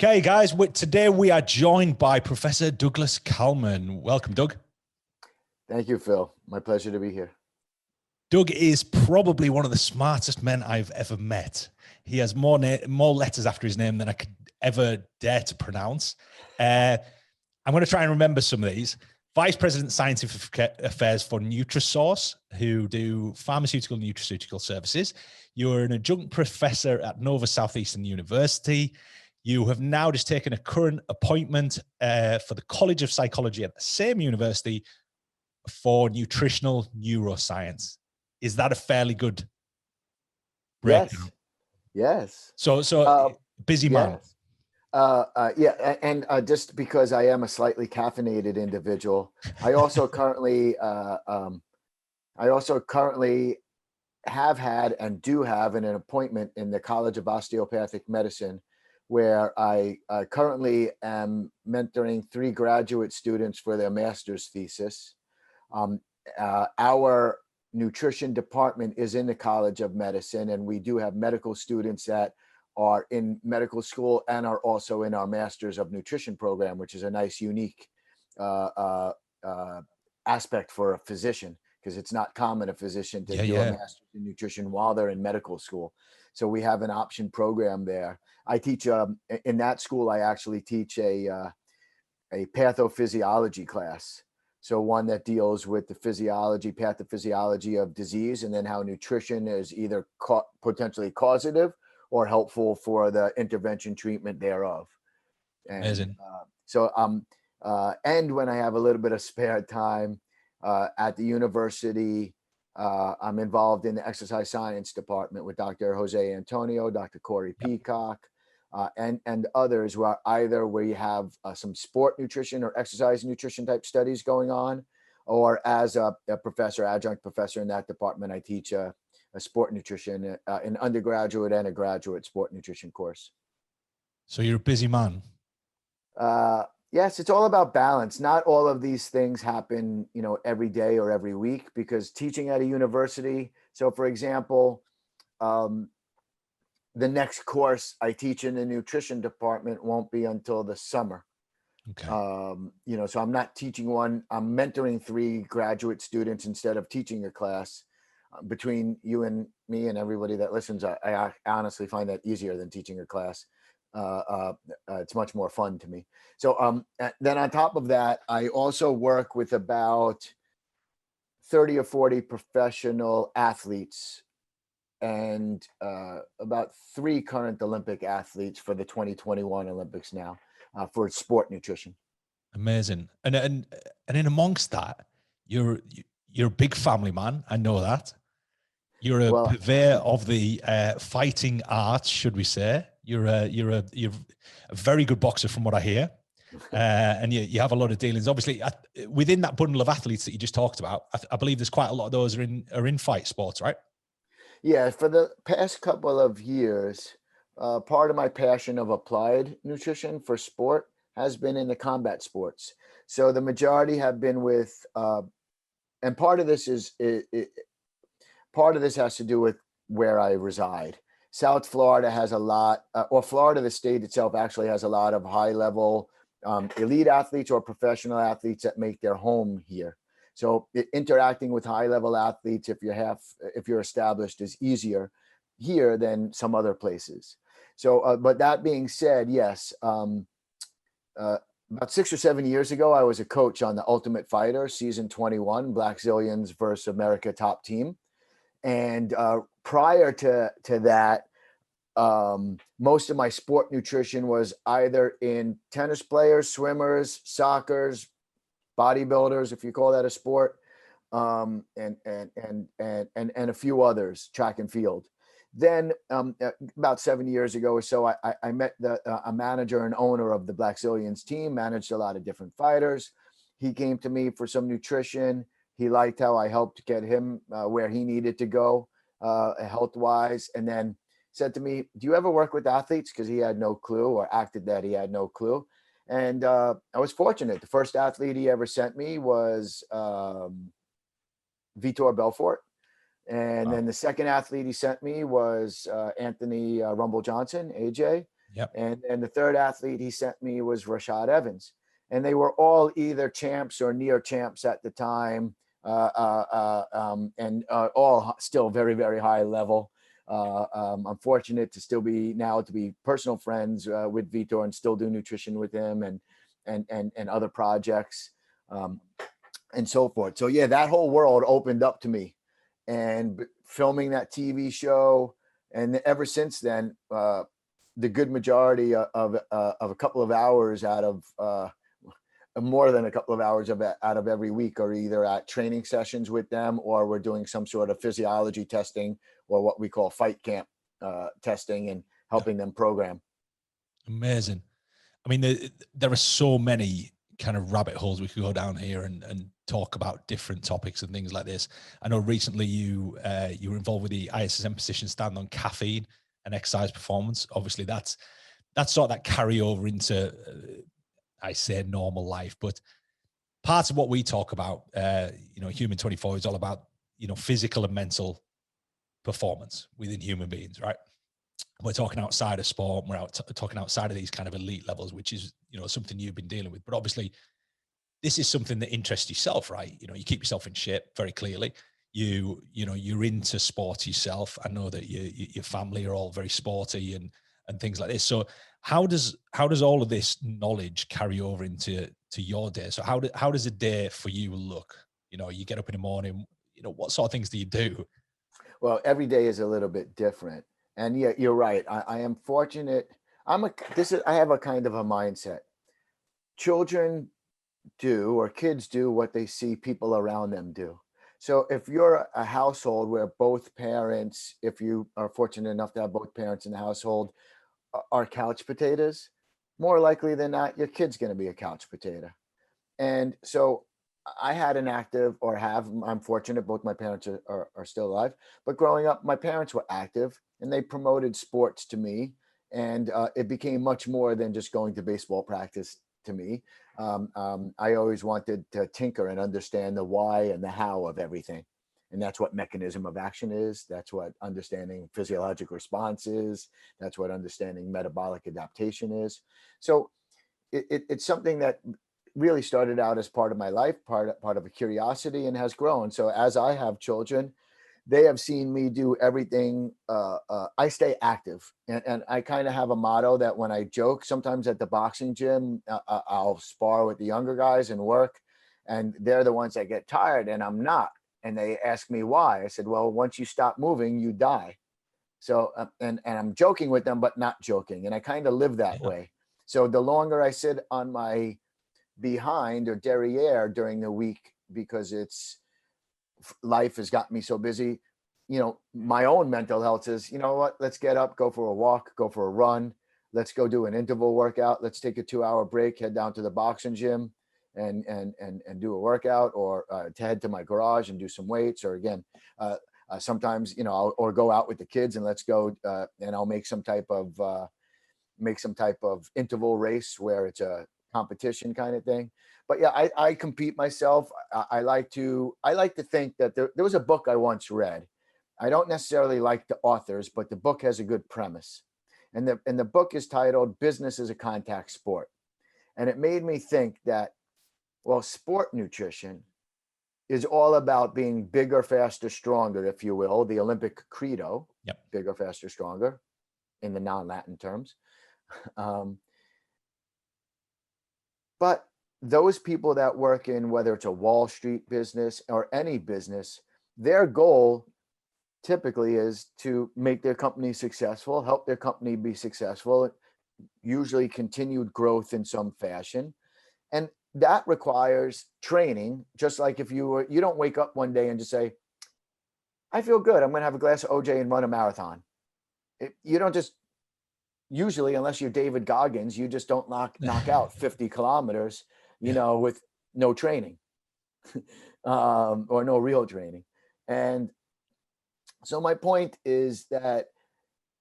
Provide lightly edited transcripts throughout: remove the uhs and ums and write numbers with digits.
Okay, guys, today we are joined by Professor Douglas Kalman. Welcome, Doug. Thank you, Phil. My pleasure to be here. Doug is probably one of the smartest men I've ever met. He has more letters after his name than I could ever dare to pronounce. I'm going to try and remember some of these. Vice President Scientific Affairs for Nutrisource, who do pharmaceutical and nutraceutical services. You're an adjunct professor at Nova Southeastern University. You have now just taken a current appointment for the College of Psychology at the same university for nutritional neuroscience. Is that a fairly good breakdown? Yes. So busy man. Yes. Yeah, and just because I am a slightly caffeinated individual, I also currently have had and do have an appointment in the College of Osteopathic Medicine, where I currently am mentoring 3 graduate students for their master's thesis. Our nutrition department is in the College of Medicine, and we do have medical students that are in medical school and are also in our Masters of Nutrition program, which is a nice, unique aspect for a physician, because it's not common a physician to do a Master's in Nutrition while they're in medical school. So we have an option program there. I teach in that school. I actually teach a pathophysiology class. So one that deals with the pathophysiology of disease, and then how nutrition is either potentially causative or helpful for the intervention treatment thereof. And, amazing. And when I have a little bit of spare time at the university, I'm involved in the exercise science department with Dr. Jose Antonio, Dr. Corey Peacock, and others, who are either where you have some sport nutrition or exercise nutrition type studies going on, or as a professor, adjunct professor in that department, I teach a sport nutrition, an undergraduate and a graduate sport nutrition course. So you're a busy man. Yes, it's all about balance. Not all of these things happen, every day or every week, because teaching at a university. So for example, the next course I teach in the nutrition department won't be until the summer. Okay. So I'm not teaching one. I'm mentoring 3 graduate students instead of teaching a class. Between you and me and everybody that listens, I honestly find that easier than teaching a class. It's much more fun to me. So then on top of that, I also work with about 30 or 40 professional athletes and about 3 current Olympic athletes for the 2021 Olympics now for sport nutrition. Amazing. And in amongst that, you're a big family man. I know that. You're a purveyor of the fighting arts, should we say? You're a very good boxer, from what I hear, and you have a lot of dealings. Obviously, within that bundle of athletes that you just talked about, I believe there's quite a lot of those are in fight sports, right? Yeah, for the past couple of years, part of my passion of applied nutrition for sport has been in the combat sports. So the majority have been with, and part of this has to do with where I reside. South Florida has a lot, or Florida, the state itself, actually has a lot of high-level elite athletes or professional athletes that make their home here. So interacting with high-level athletes, if you're established, is easier here than some other places. So, but that being said, yes, about 6 or 7 years ago, I was a coach on The Ultimate Fighter, season 21, Black Zillions versus America Top Team. And prior to that, most of my sport nutrition was either in tennis players, swimmers, soccers, bodybuilders, if you call that a sport, and a few others, track and field. Then about 7 years ago or so, I met a manager and owner of the Black Zillions team, managed a lot of different fighters. He came to me for some nutrition. He liked how I helped get him where he needed to go health-wise, and then said to me, do you ever work with athletes? Because he had no clue, or acted that he had no clue. And I was fortunate. The first athlete he ever sent me was Vitor Belfort. And then the second athlete he sent me was Anthony Rumble Johnson, AJ. Yep. And the third athlete he sent me was Rashad Evans. And they were all either champs or near champs at the time, and all still very, very high level. I'm fortunate to still be personal friends with Vitor and still do nutrition with him and other projects and so forth. So yeah, that whole world opened up to me, and filming that TV show, and ever since then, the good majority of a couple of hours out of more than a couple of hours out of every week are either at training sessions with them, or we're doing some sort of physiology testing, or what we call fight camp testing, and helping them program. Amazing. I mean, there are so many kind of rabbit holes we could go down here and talk about different topics and things like this. I know recently you were involved with the ISSN position stand on caffeine and exercise performance. Obviously, that's sort of that carryover into I say normal life, but parts of what we talk about, Human 24 is all about, physical and mental performance within human beings, right? We're talking outside of sport, we're talking outside of these kind of elite levels, which is, something you've been dealing with. But obviously, this is something that interests yourself, right? You keep yourself in shape very clearly. You're into sport yourself. I know that your family are all very sporty and things like this. So how does all of this knowledge carry over into your day? So how does a day for you look? You get up in the morning, what sort of things do you do? Well, every day is a little bit different. And yeah, you're right. I am fortunate. I have a kind of a mindset. Children do, or kids do, what they see people around them do. So if you're a household where both parents, if you are fortunate enough to have both parents in the household, are couch potatoes, more likely than not, your kid's going to be a couch potato. And so I had an active, or I'm fortunate, both my parents are still alive, but growing up, my parents were active and they promoted sports to me. And it became much more than just going to baseball practice to me. I always wanted to tinker and understand the why and the how of everything. And that's what mechanism of action is. That's what understanding physiologic response is. That's what understanding metabolic adaptation is. So it's something that really started out as part of my life, part of a curiosity, and has grown. So as I have children, they have seen me do everything. I stay active, and I kind of have a motto that when I joke, sometimes at the boxing gym, I'll spar with the younger guys and work, and they're the ones that get tired, and I'm not. And they ask me why. I said, well, once you stop moving, you die. So, and I'm joking with them, but not joking. And I kind of live that way. So the longer I sit on my behind or derriere during the week, because life has got me so busy, my own mental health is, you know what, let's get up, go for a walk, go for a run. Let's go do an interval workout. Let's take a 2-hour break, head down to the boxing gym and do a workout, or to head to my garage and do some weights, or again, sometimes, or go out with the kids and let's go and I'll make some type of interval race where it's a competition kind of thing. But yeah, I compete myself. I like to think that there was a book I once read. I don't necessarily like the authors, but the book has a good premise. And the book is titled Business is a Contact Sport. And it made me think that, well, sport nutrition is all about being bigger, faster, stronger, if you will, the Olympic credo. Yep. Bigger, faster, stronger in the non-Latin terms. But those people that work in, whether it's a Wall Street business or any business, their goal typically is to make their company successful, help their company be successful, usually continued growth in some fashion. And that requires training. Just like if you don't wake up one day and just say, I feel good, I'm going to have a glass of OJ and run a marathon. You don't just, usually, unless you're David Goggins, you just don't knock out 50 kilometers, with no training or no real training. And so my point is that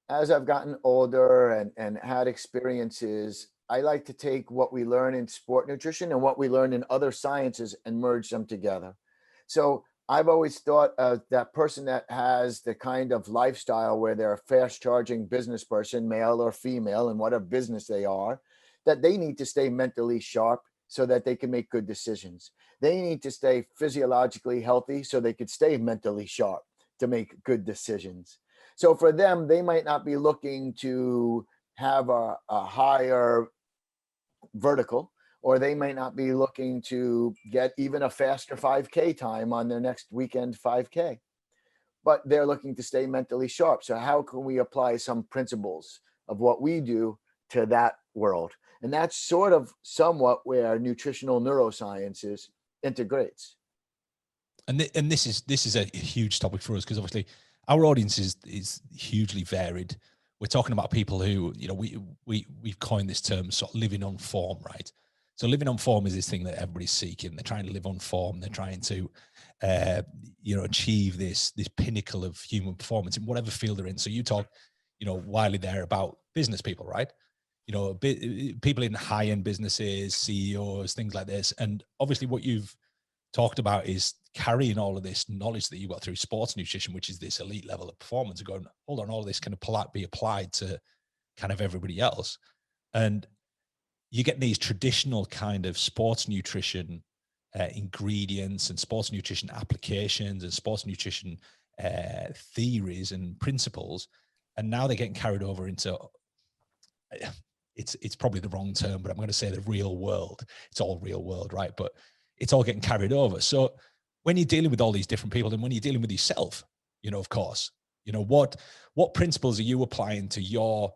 as I've gotten older and had experiences, I like to take what we learn in sport nutrition and what we learn in other sciences and merge them together. So I've always thought that person that has the kind of lifestyle where they're a fast charging business person, male or female, and whatever business they are, that they need to stay mentally sharp so that they can make good decisions. They need to stay physiologically healthy so they could stay mentally sharp to make good decisions. So for them, they might not be looking to have a higher vertical, or they may not be looking to get even a faster 5K time on their next weekend 5K, but they're looking to stay mentally sharp. So how can we apply some principles of what we do to that world? And that's sort of somewhat where nutritional neurosciences integrates. And this is a huge topic for us, because obviously our audience is hugely varied. We're talking about people who, you know, we've coined this term sort of living on form, right? So living on form is this thing that everybody's seeking. They're trying to live on form. They're trying to, you know, achieve this pinnacle of human performance in whatever field they're in. So you talk, you know, widely there about business people, right? You know, people in high-end businesses, CEOs, things like this. And obviously what you've talked about is carrying all of this knowledge that you got through sports nutrition, which is this elite level of performance, and going, hold on, all of this can be applied to kind of everybody else. And you get these traditional kind of sports nutrition ingredients and sports nutrition applications and sports nutrition theories and principles. And now they're getting carried over into, it's probably the wrong term, but I'm going to say the real world. It's all real world, right? But it's all getting carried over. So when you're dealing with all these different people, and when you're dealing with yourself, you know, of course, you know, what principles are you applying to your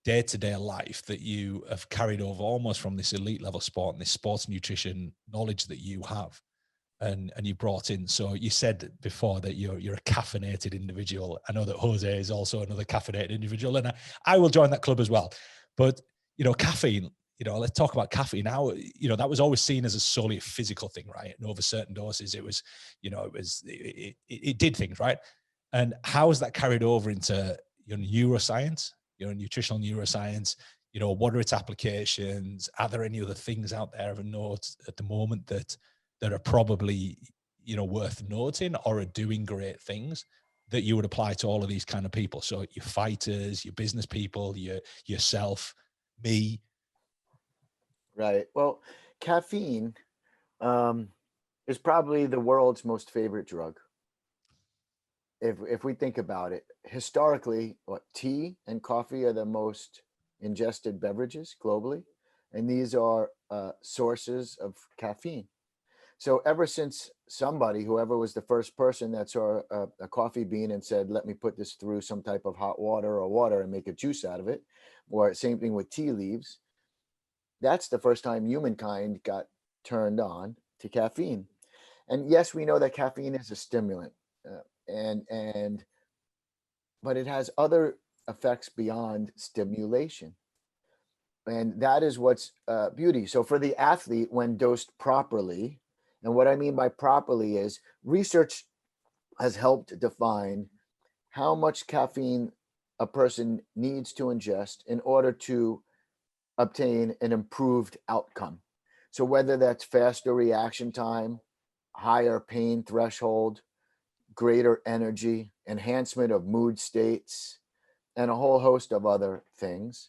day-to-day life that you have carried over almost from this elite level sport and this sports nutrition knowledge that you have and you brought in? So you said before that you're a caffeinated individual. I know that Jose is also another caffeinated individual, and I will join that club as well. But, you know, caffeine, you know, let's talk about caffeine now. You know, that was always seen as a solely physical thing, right? And over certain doses, it was, you know, it did things, right? And how is that carried over into your neuroscience, your nutritional neuroscience? You know, what are its applications? Are there any other things out there of a note at the moment that are probably, you know, worth noting or are doing great things that you would apply to all of these kind of people? So your fighters, your business people, yourself, me. Right. Well, caffeine is probably the world's most favorite drug. If we think about it, historically, what, tea and coffee are the most ingested beverages globally, and these are sources of caffeine. So ever since somebody, whoever was the first person that saw a coffee bean and said, let me put this through some type of hot water or water and make a juice out of it, or same thing with tea leaves, that's the first time humankind got turned on to caffeine. And yes, we know that caffeine is a stimulant, but it has other effects beyond stimulation. And that is what's beauty. So for the athlete, when dosed properly, and what I mean by properly is research has helped define how much caffeine a person needs to ingest in order to obtain an improved outcome. So whether that's faster reaction time, higher pain threshold, greater energy, enhancement of mood states, and a whole host of other things.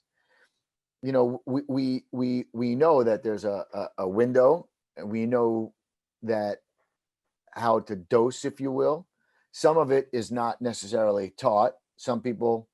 You know, we know that there's a window, and we know that how to dose, if you will. Some of it is not necessarily taught. Some people,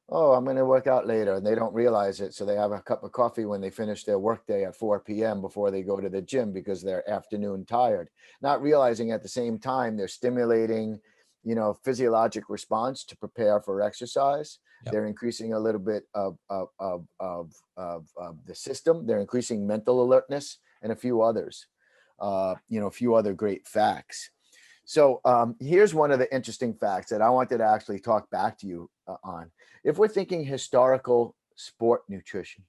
oh, I'm going to work out later, and they don't realize it. So they have a cup of coffee when they finish their workday at 4 p.m. before they go to the gym because they're afternoon tired, not realizing at the same time they're stimulating, you know, physiologic response to prepare for exercise. Yep. They're increasing a little bit of the system. They're increasing mental alertness and a few others, you know, a few other great facts. So here's one of the interesting facts that I wanted to actually talk back to you on. If we're thinking historical sport nutrition,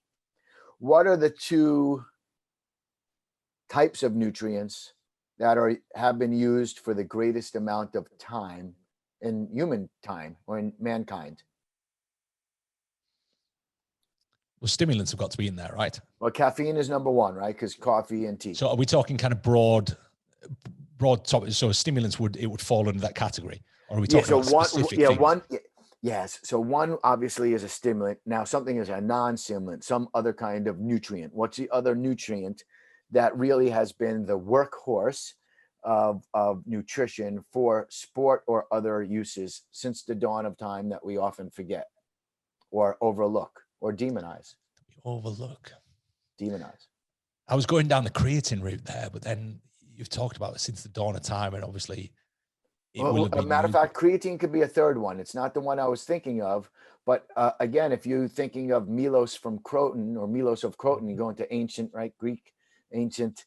what are the two types of nutrients that have been used for the greatest amount of time in human time or in mankind? Well, stimulants have got to be in there, right? Well, caffeine is number one, right? Because coffee and tea. So are we talking kind of broad broad topic. So stimulants would fall under that category, or are we talking about one, specific yeah, things? one, yes. So one obviously is a stimulant. Now something is a non-stimulant, some other kind of nutrient. What's the other nutrient that really has been the workhorse of nutrition for sport or other uses since the dawn of time that we often forget or overlook or demonize? Demonize. I was going down the creatine route there, but then you've talked about it since the dawn of time, and obviously it will have Well, a been matter of used. fact, creatine could be a third one. It's not the one I was thinking of, but again, if you're thinking of Milos from Croton or Milos of Croton, you go into ancient, right, Greek, ancient,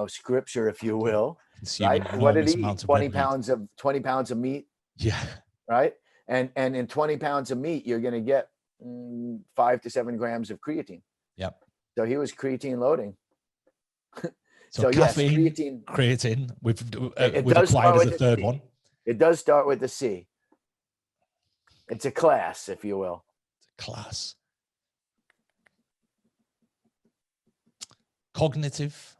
scripture, if you will, Consuming right? What did enormous he eat? amounts of 20 red meat. pounds of meat, Yeah. right? And in 20 pounds of meat, you're going to get 5 to 7 grams of creatine. Yep. So he was creatine loading. So caffeine, yes, creatine, we've applied as a third one. It does start with the C. It's a class, if you will. It's a class. Cognitive.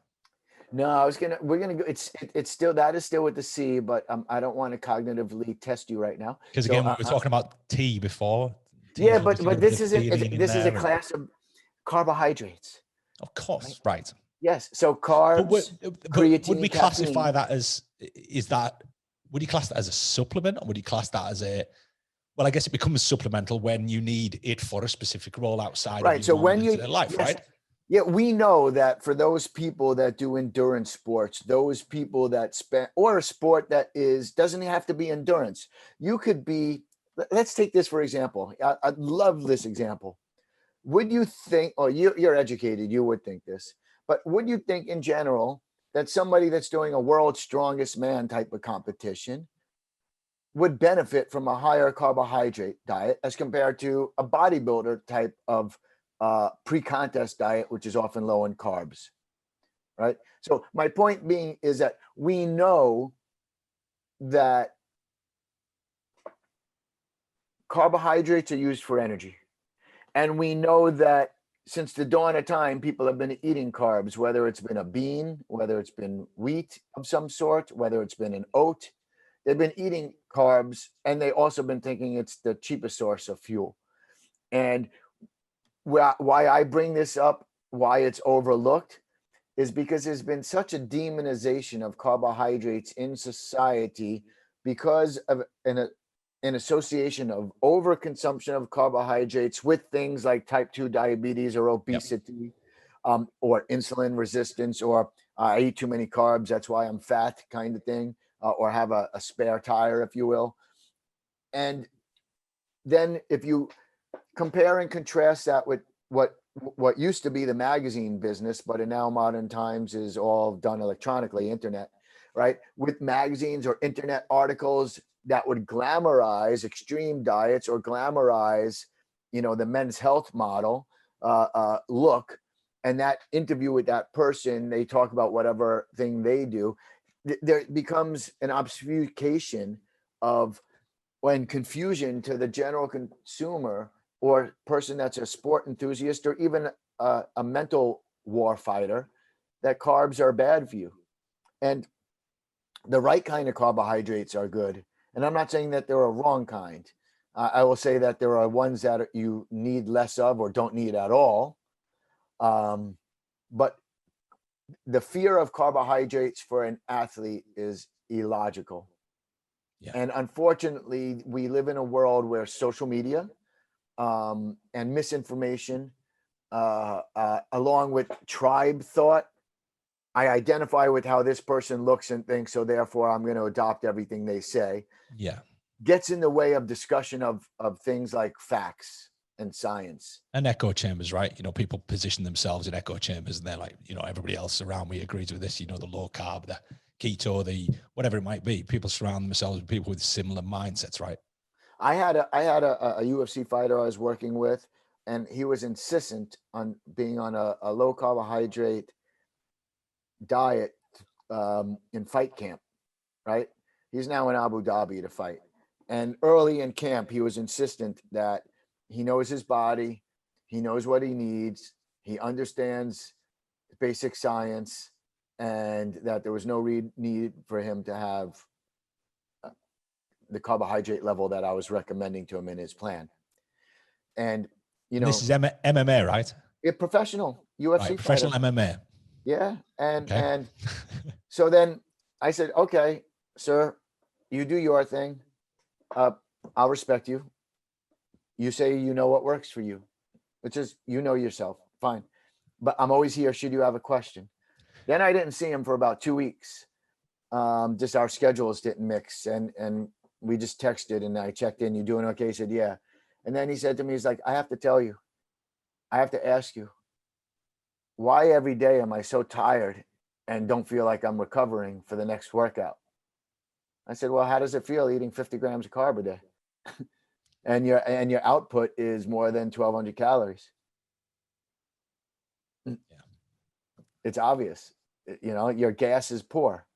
No, we're gonna go. It's still, that is still with the C, but I don't want to cognitively test you right now. Because again, we were talking about tea before. Yeah, but this is a class of carbohydrates. Of course, right. Yes. So carbs, creatine, would we classify caffeine. that as, would you class that as a supplement, or would you class that as well, I guess it becomes supplemental when you need it for a specific role outside of your normal life, right? Yeah, we know that for those people that do endurance sports, those people that or a sport that doesn't have to be endurance. You could be, let's take this for example. I love this example. Would you think, you're educated, you would think this, but would you think in general that somebody that's doing a world's strongest man type of competition would benefit from a higher carbohydrate diet as compared to a bodybuilder type of pre-contest diet, which is often low in carbs, right? So my point being is that we know that carbohydrates are used for energy. And we know that since the dawn of time, people have been eating carbs, whether it's been a bean, whether it's been wheat of some sort, whether it's been an oat. They've been eating carbs, and they've also been thinking it's the cheapest source of fuel. And why I bring this up, why it's overlooked, is because there's been such a demonization of carbohydrates in society because of an association of overconsumption of carbohydrates with things like type 2 diabetes or obesity, or insulin resistance, or I eat too many carbs, that's why I'm fat kind of thing, or have a spare tire, if you will. And then if you compare and contrast that with what used to be the magazine business, but in now modern times is all done electronically, internet, right? With magazines or internet articles that would glamorize extreme diets or glamorize, the men's health model look, and that interview with that person, they talk about whatever thing they do. There becomes an obfuscation of, when confusion to the general consumer or person that's a sport enthusiast or even a mental war fighter, that carbs are bad for you. And the right kind of carbohydrates are good. And I'm not saying that they're a wrong kind. I will say that there are ones that you need less of or don't need at all. But the fear of carbohydrates for an athlete is illogical. Yeah. And unfortunately, we live in a world where social media and misinformation, along with tribe thought, I identify with how this person looks and thinks, so therefore I'm going to adopt everything they say. Yeah. Gets in the way of discussion of things like facts and science. And echo chambers, right? People position themselves in echo chambers and they're like, everybody else around me agrees with this, the low carb, the keto, the whatever it might be. People surround themselves with people with similar mindsets, right? I had a UFC fighter I was working with, and he was insistent on being on a low carbohydrate diet in fight camp, right? He's now in Abu Dhabi to fight. And early in camp, he was insistent that he knows his body, he knows what he needs, he understands basic science, and that there was no need for him to have the carbohydrate level that I was recommending to him in his plan. And, you know, this is MMA, right? A professional UFC right, professional fighter. MMA. Yeah. Okay. And so then I said, okay, sir, you do your thing. I'll respect you. You say you know what works for you, which is, you know yourself. Fine. But I'm always here should you have a question. Then I didn't see him for about 2 weeks. Just our schedules didn't mix, and we just texted, and I checked in. You doing okay? He said, yeah. And then he said to me, he's like, I have to tell you, I have to ask you, why every day am I so tired and don't feel like I'm recovering for the next workout? I said, well, how does it feel eating 50 grams of carb a day? and your output is more than 1,200 calories. Yeah. It's obvious. You know, your gas is poor.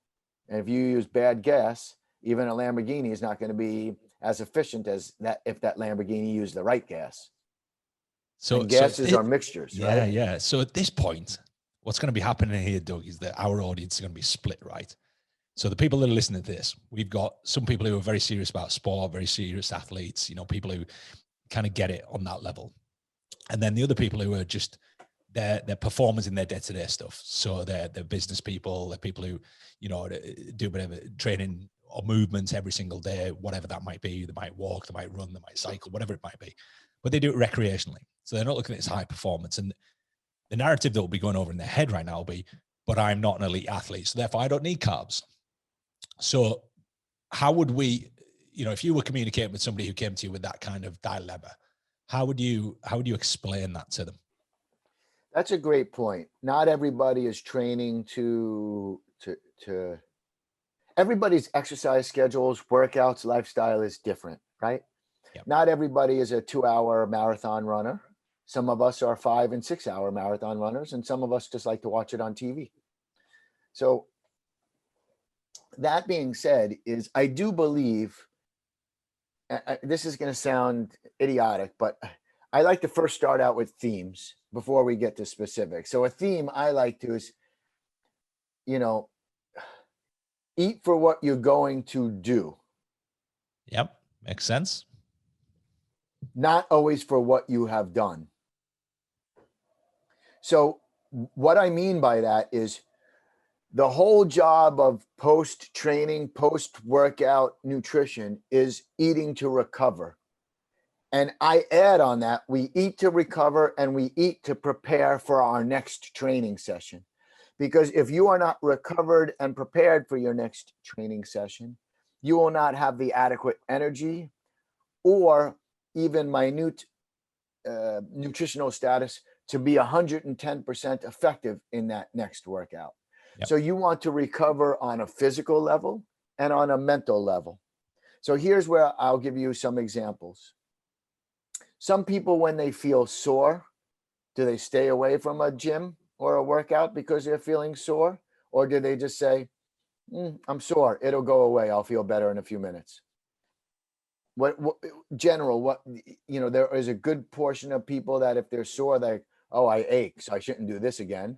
And if you use bad gas, even a Lamborghini is not going to be as efficient as that if that Lamborghini used the right gas. So and gases are mixtures, yeah, right? Yeah. So at this point, what's going to be happening here, Doug, is that our audience is going to be split, right? So the people that are listening to this, we've got some people who are very serious about sport, very serious athletes, you know, people who kind of get it on that level. And then the other people who are just their performers in their day-to-day stuff. So they're business people, they're people who, you know, do whatever training or movements every single day, whatever that might be. They might walk, they might run, they might cycle, whatever it might be. But they do it recreationally. So they're not looking at this high performance. And the narrative that will be going over in their head right now will be, but I'm not an elite athlete, so therefore I don't need carbs. So how would we, you know, if you were communicating with somebody who came to you with that kind of dilemma, how would you explain that to them? That's a great point. Not everybody is training to everybody's exercise schedules, workouts, lifestyle is different, right? Yep. Not everybody is a 2-hour marathon runner. Some of us are 5 and 6 hour marathon runners, and some of us just like to watch it on TV. So that being said, is I do believe, this is going to sound idiotic, but I like to first start out with themes before we get to specifics. So a theme I like to is, you know, eat for what you're going to do. Yep. Makes sense. Not always for what you have done. So what I mean by that is the whole job of post-training, post-workout nutrition is eating to recover. And I add on that, we eat to recover and we eat to prepare for our next training session. Because if you are not recovered and prepared for your next training session, you will not have the adequate energy or even minute nutritional status to be 110% effective in that next workout. Yep. So you want to recover on a physical level and on a mental level. So here's where I'll give you some examples. Some people, when they feel sore, do they stay away from a gym or a workout because they're feeling sore? Or do they just say, I'm sore, it'll go away, I'll feel better in a few minutes? What you know, there is a good portion of people that if they're sore, they, oh, I ache, so I shouldn't do this again.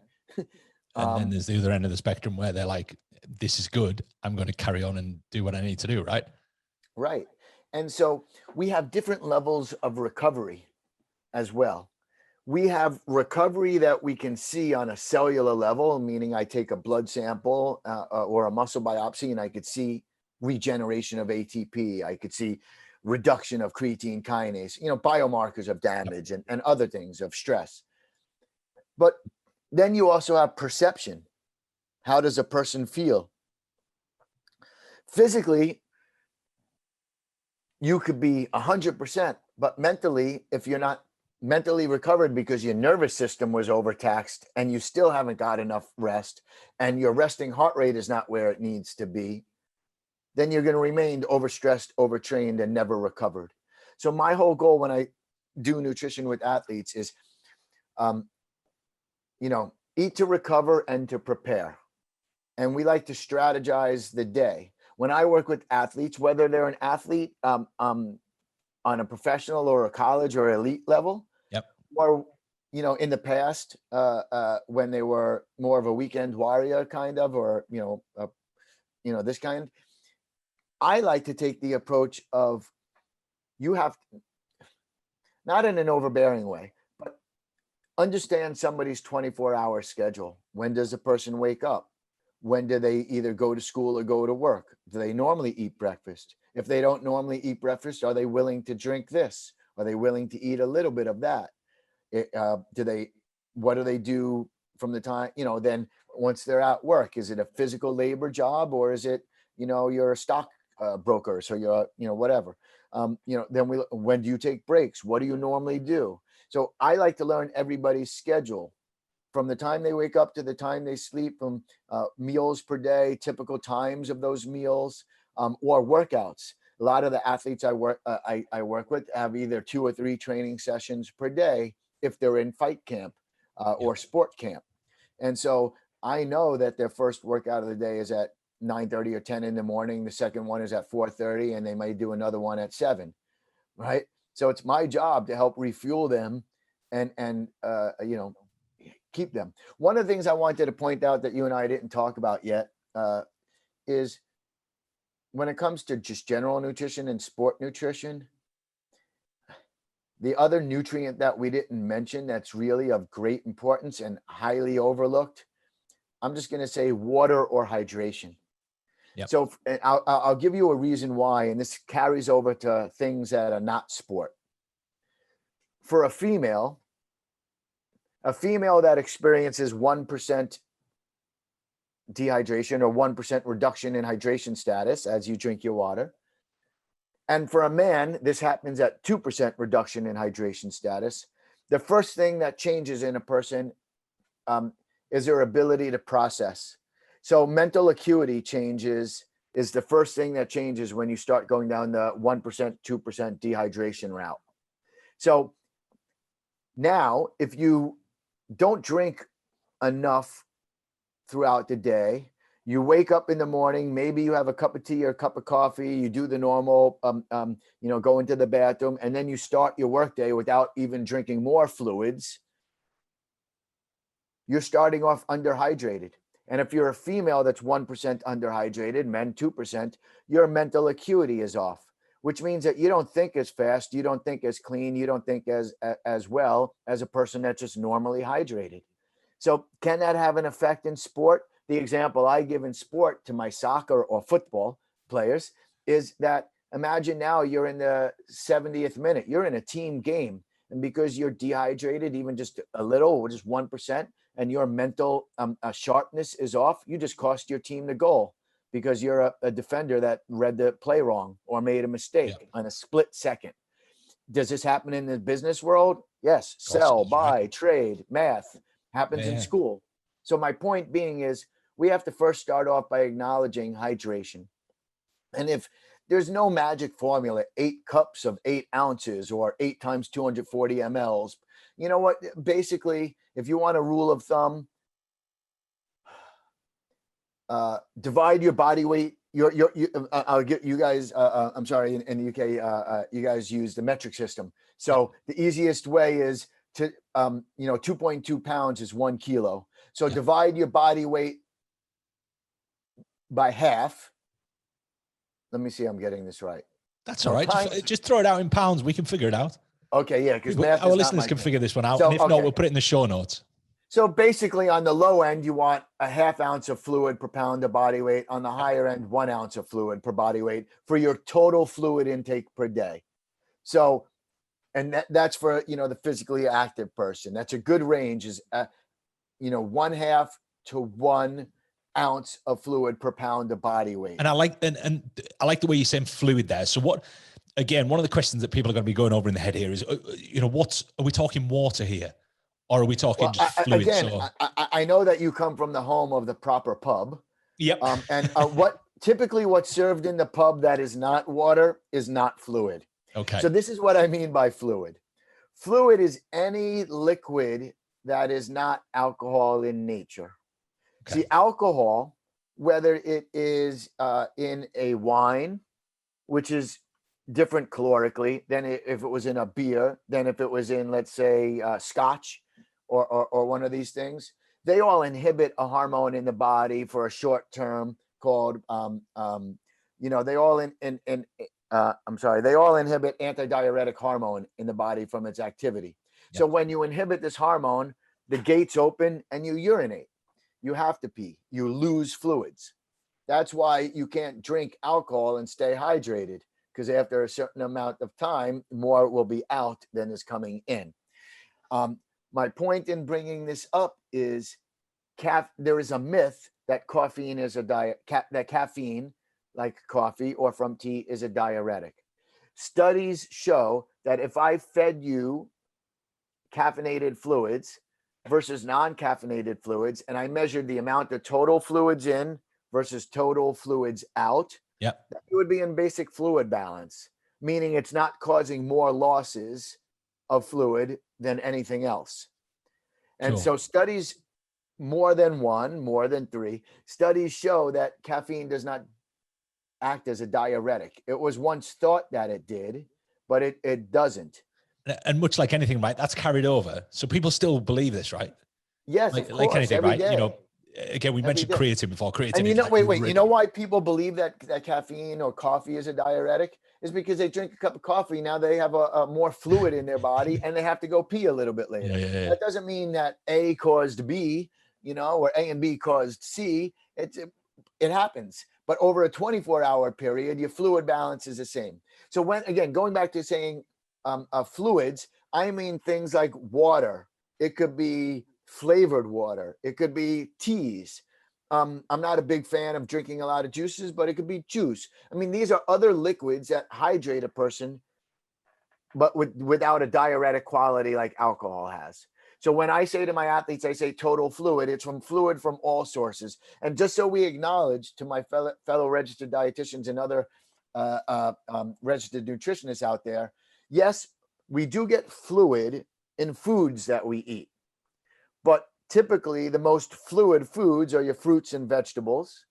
And then there's the other end of the spectrum where they're like, this is good, I'm going to carry on and do what I need to do, right? Right. And so we have different levels of recovery as well. We have recovery that we can see on a cellular level, meaning I take a blood sample or a muscle biopsy and I could see regeneration of ATP. I could see reduction of creatine kinase, you know, biomarkers of damage and other things of stress. But then you also have perception. How does a person feel? Physically, you could be 100%, but mentally, if you're not mentally recovered because your nervous system was overtaxed and you still haven't got enough rest and your resting heart rate is not where it needs to be, then you're going to remain overstressed, overtrained, and never recovered. So my whole goal when I do nutrition with athletes is, you know, eat to recover and to prepare. And we like to strategize the day. When I work with athletes, whether they're an athlete on a professional or a college or elite level, yep, or, in the past, when they were more of a weekend warrior kind of, or, this kind, I like to take the approach of you have, not in an overbearing way, but understand somebody's 24-hour schedule. When does a person wake up? When do they either go to school or go to work? Do they normally eat breakfast? If they don't normally eat breakfast, are they willing to drink this? Are they willing to eat a little bit of that? What do they do from the time, then once they're at work? Is it a physical labor job, or is it, you're a stock broker, so you're, whatever. Then when do you take breaks? What do you normally do? So I like to learn everybody's schedule from the time they wake up to the time they sleep, from meals per day, typical times of those meals, or workouts. A lot of the athletes I work with have either 2 or 3 training sessions per day if they're in fight camp or sport camp. And so I know that their first workout of the day is at 9:30 or 10 in the morning. The second one is at 4:30, and they may do another one at 7, right? So it's my job to help refuel them and keep them. One of the things I wanted to point out that you and I didn't talk about yet is when it comes to just general nutrition and sport nutrition, the other nutrient that we didn't mention that's really of great importance and highly overlooked, I'm just going to say water or hydration. Yep. So I'll give you a reason why, and this carries over to things that are not sport. For a female that experiences 1% dehydration or 1% reduction in hydration status as you drink your water, and for a man, this happens at 2% reduction in hydration status, the first thing that changes in a person is their ability to process. So mental acuity is the first thing that changes when you start going down the 1%, 2% dehydration route. So now, if you don't drink enough throughout the day, you wake up in the morning, maybe you have a cup of tea or a cup of coffee, you do the normal, go into the bathroom, and then you start your workday without even drinking more fluids, you're starting off underhydrated. And if you're a female that's 1% underhydrated, men 2%, your mental acuity is off, which means that you don't think as fast, you don't think as clean, you don't think as well as a person that's just normally hydrated. So can that have an effect in sport? The example I give in sport to my soccer or football players is that imagine now you're in the 70th minute, you're in a team game, and because you're dehydrated, even just a little, or just 1%, and your mental sharpness is off, you just cost your team the goal because you're a defender that read the play wrong or made a mistake on a split second. Does this happen in the business world? Yes. Sell, buy, trade, math happens in school. So my point being is we have to first start off by acknowledging hydration. And if there's no magic formula, 8 cups of 8 ounces or 8 times 240 mLs, you know what? Basically, if you want a rule of thumb, divide your body weight. I'll get you guys. I'm sorry, in the UK, you guys use the metric system. So the easiest way is to, 2.2 pounds is 1 kilo. So divide your body weight by half. Let me see. I'm getting this right. That's all right. Just throw it out in pounds. We can figure it out. Okay, yeah, because our listeners can figure this one out. So, and if not, we'll put it in the show notes. So basically, on the low end, you want a ½ ounce of fluid per pound of body weight. On the higher end, 1 ounce of fluid per body weight for your total fluid intake per day. So, and that's for, the physically active person. That's a good range is, 1/2 to 1 ounce of fluid per pound of body weight. And I like, and I like the way you're saying fluid there. So what, again, one of the questions that people are going to be going over in the head here is, are we talking water here? Or are we talking just fluid? Again, I know that you come from the home of the proper pub. Yep. And what's served in the pub that is not water is not fluid. Okay. So this is what I mean by fluid. Fluid is any liquid that is not alcohol in nature. Okay. See, alcohol, whether it is in a wine, which is different calorically than if it was in a beer, than if it was in, let's say, scotch, or one of these things, they all inhibit a hormone in the body for a short term called, they all they all inhibit antidiuretic hormone in the body from its activity. Yep. So when you inhibit this hormone, the gates open and you urinate. You have to pee. You lose fluids. That's why you can't drink alcohol and stay hydrated, because after a certain amount of time, more will be out than is coming in. My point in bringing this up is there is a myth that caffeine is that caffeine, like coffee or from tea, is a diuretic. Studies show that if I fed you caffeinated fluids versus non-caffeinated fluids, and I measured the amount of total fluids in versus total fluids out, it would be in basic fluid balance, meaning it's not causing more losses of fluid than anything else. And so studies, more than one, more than three, studies show that caffeine does not act as a diuretic. It was once thought that it did, but it doesn't. And much like anything, right, that's carried over. So people still believe this, right? Yes, like anything, right? Day. Again, we mentioned creatine before. Creatine. And wait, you know why people believe that caffeine or coffee is a diuretic? Is because they drink a cup of coffee. Now they have a more fluid in their body and they have to go pee a little bit later. Yeah. That doesn't mean that A caused B, or A and B caused C. It happens. But over a 24-hour period, your fluid balance is the same. So going back to saying fluids, I mean things like water. It could be flavored water. It could be teas. I'm not a big fan of drinking a lot of juices, but it could be juice. I mean, these are other liquids that hydrate a person, but without a diuretic quality like alcohol has. So when I say to my athletes, I say total fluid, it's from fluid from all sources. And just so we acknowledge to my fellow registered dietitians and other registered nutritionists out there, yes, we do get fluid in foods that we eat. But typically, the most fluid foods are your fruits and vegetables.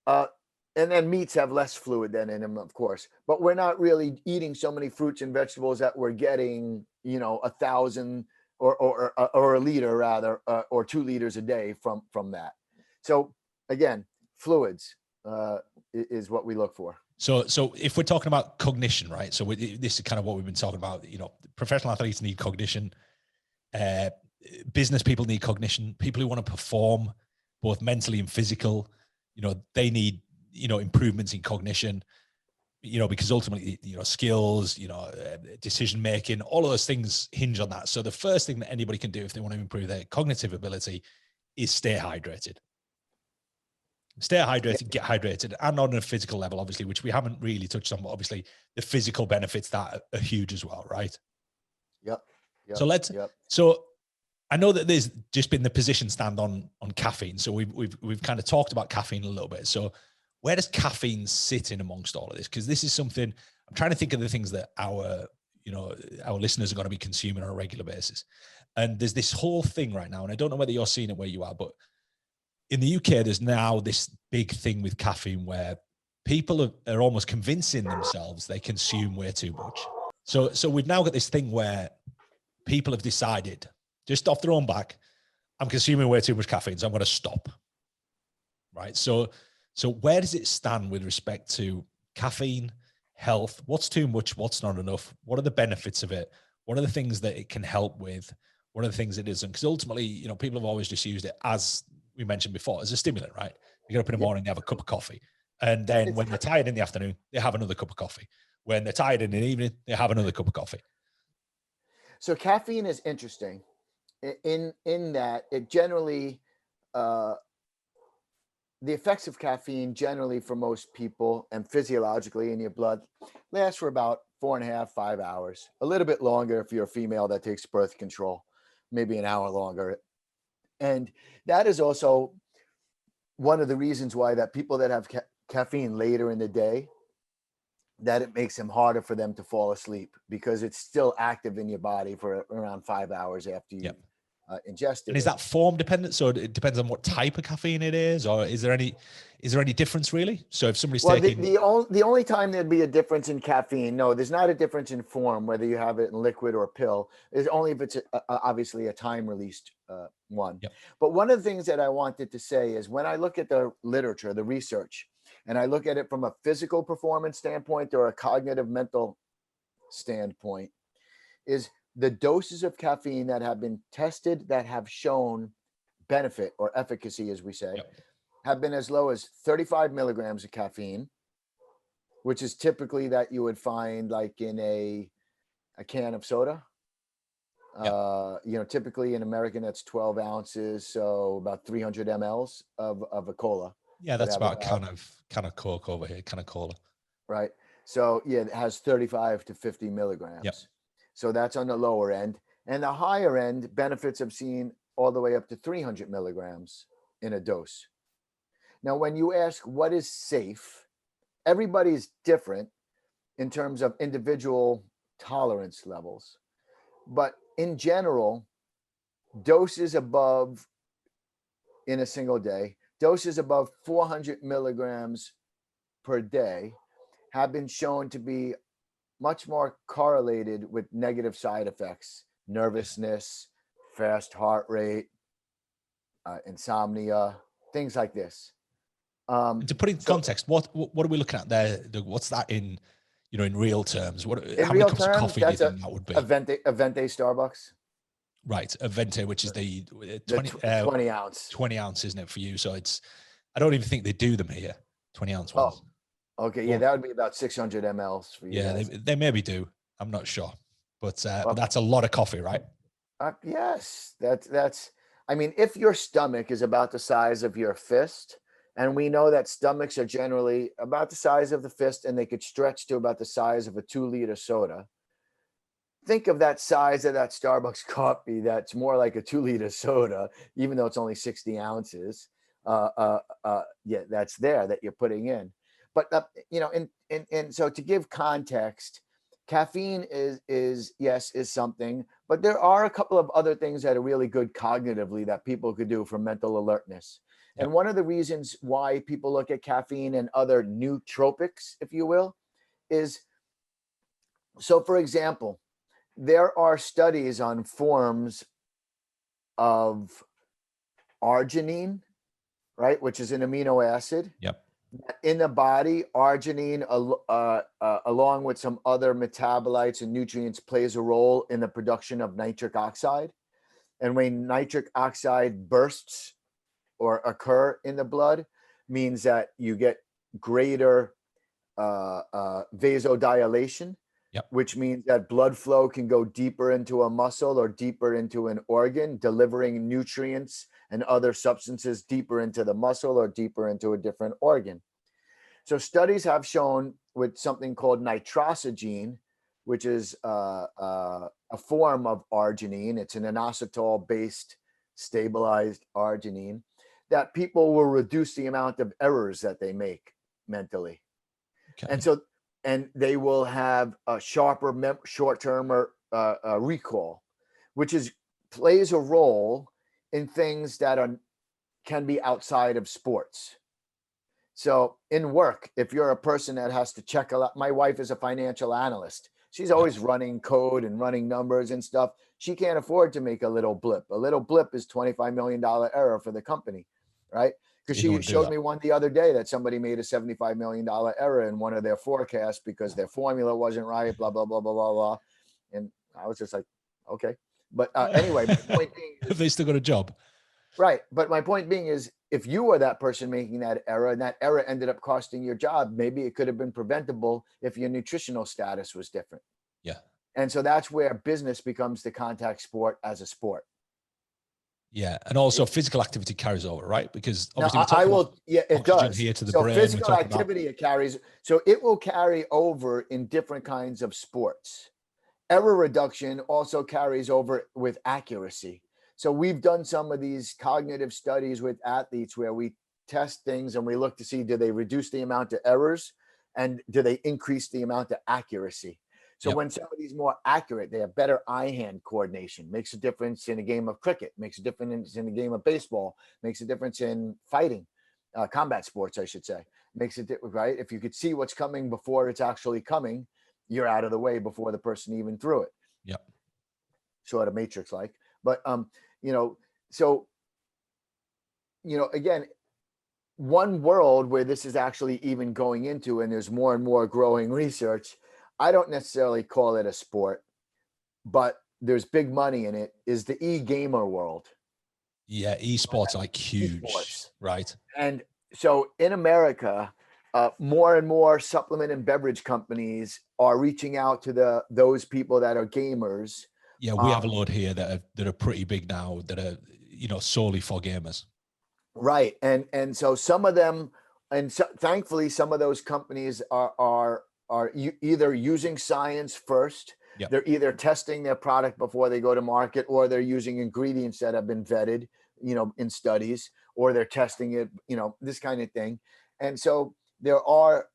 And then meats have less fluid than in them, of course. But we're not really eating so many fruits and vegetables that we're getting, 1,000 or a liter rather, or 2 liters a day from that. So again, fluids is what we look for. So if we're talking about cognition, right? So this is kind of what we've been talking about. Professional athletes need cognition. Business people need cognition. People who want to perform both mentally and physical, they need, improvements in cognition, because ultimately, skills, decision making, all of those things hinge on that. So the first thing that anybody can do if they want to improve their cognitive ability is stay hydrated. Stay hydrated, get hydrated, and on a physical level, obviously, which we haven't really touched on, but obviously the physical benefits that are huge as well, right? Yep. So so I know that there's just been the position stand on caffeine. So we've kind of talked about caffeine a little bit. So where does caffeine sit in amongst all of this? Because this is something I'm trying to think of the things that our listeners are going to be consuming on a regular basis. And there's this whole thing right now, and I don't know whether you're seeing it where you are, but in the UK, there's now this big thing with caffeine where people are almost convincing themselves they consume way too much. So we've now got this thing where people have decided, just off their own back, I'm consuming way too much caffeine, so I'm going to stop. Right? So where does it stand with respect to caffeine, health? What's too much? What's not enough? What are the benefits of it? What are the things that it can help with? What are the things it isn't? Because ultimately, people have always just used it, as we mentioned before, as a stimulant, right? You get up in the morning, they have a cup of coffee. And then when they're tired in the afternoon, they have another cup of coffee. When they're tired in the evening, they have another cup of coffee. So caffeine is interesting in that it generally, the effects of caffeine generally for most people and physiologically in your blood last for about 4.5, 5 hours, a little bit longer if you're a female that takes birth control, maybe an hour longer. And that is also one of the reasons why that people that have caffeine later in the day, that it makes them harder for them to fall asleep because it's still active in your body for around 5 hours after ingested. And is that form dependent? So it depends on what type of caffeine it is, or is there any difference really? So if somebody's taking the only time there'd be a difference in caffeine, no, there's not a difference in form, whether you have it in liquid or pill, is only if it's obviously a time released one. Yep. But one of the things that I wanted to say is when I look at the literature, the research, and I look at it from a physical performance standpoint or a cognitive mental standpoint, is the doses of caffeine that have been tested that have shown benefit or efficacy, as we say, Yep. have been as low as 35 milligrams of caffeine, which is typically that you would find in a can of soda. Yep. Typically in American, that's 12 ounces. So about 300 mLs of a cola. Yeah, that's about a can of Coke over here, can of cola. Right. So yeah, it has 35 to 50 milligrams. Yep. So that's on the lower end. And the higher end benefits have seen all the way up to 300 milligrams in a dose. Now, when you ask what is safe, everybody's different in terms of individual tolerance levels. But in general, doses above in a single day, doses above 400 milligrams per day have been shown to be much more correlated with negative side effects, nervousness, fast heart rate, insomnia, things like this. To put in context, what are we looking at there? What's that in real terms? How many cups of coffee do you think that would be? A Venti Starbucks. Right, a Venti, which is the 20 ounce. 20 ounce, isn't it, for you? So I don't even think they do them here, 20 ounce ones. Oh, okay. Yeah, that would be about 600 mLs for you. Yeah, they maybe do. I'm not sure. But that's a lot of coffee, right? Yes. I mean, if your stomach is about the size of your fist, and we know that stomachs are generally about the size of the fist and they could stretch to about the size of a 2-liter soda. Think of that size of that Starbucks coffee that's more like a 2-liter soda, even though it's only 60 ounces. Yeah, that's there that you're putting in. But and so to give context, caffeine is something, but there are a couple of other things that are really good cognitively that people could do for mental alertness. Yep. And one of the reasons why people look at caffeine and other nootropics, if you will, is so, for example, there are studies on forms of arginine, right, which is an amino acid. Yep. In the body, arginine, along with some other metabolites and nutrients, plays a role in the production of nitric oxide. And when nitric oxide bursts or occur in the blood, means that you get greater vasodilation, yep, which means that blood flow can go deeper into a muscle or deeper into an organ, delivering nutrients and other substances deeper into the muscle or deeper into a different organ. So studies have shown with something called nitrosagene, which is a form of arginine. It's an inositol-based stabilized arginine, that people will reduce the amount of errors that they make mentally. Okay. And they will have a sharper short-term recall, which plays a role in things that can be outside of sports. So in work, if you're a person that has to check a lot, my wife is a financial analyst. She's always running code and running numbers and stuff. She can't afford to make a little blip. A little blip is $25 million error for the company, right? Because she showed me one the other day that somebody made a $75 million error in one of their forecasts because their formula wasn't right, blah, blah, blah, blah, blah, blah. And I was just like, okay. But anyway, my point being is, they still got a job. Right. But my point being is, if you were that person making that error and that error ended up costing your job, maybe it could have been preventable if your nutritional status was different. Yeah. And so that's where business becomes the contact sport as a sport. Yeah, and also physical activity carries over, right? Because obviously it does. Here to the so brain. Physical activity it carries, so it will carry over in different kinds of sports. Error reduction also carries over with accuracy. So we've done some of these cognitive studies with athletes where we test things and we look to see, do they reduce the amount of errors and do they increase the amount of accuracy? So when somebody's more accurate, they have better eye-hand coordination, makes a difference in a game of cricket, makes a difference in a game of baseball, makes a difference in fighting, combat sports, I should say. Makes it right. If you could see what's coming before it's actually coming, you're out of the way before the person even threw it. Yep. Sort of Matrix like. But you know, so again, one world where this is actually even going into, and there's more and more growing research, I don't necessarily call it a sport, but there's big money in it, is the e-gamer world. Yeah, esports are like huge, right? And so in America, more and more supplement and beverage companies are reaching out to those people that are gamers. Yeah, we have a load here that are pretty big now, that are solely for gamers. Right, and so some of them, and so, thankfully, some of those companies are either using science first. Yep. They're either testing their product before they go to market, or they're using ingredients that have been vetted, in studies, or they're testing it, this kind of thing. And so there are,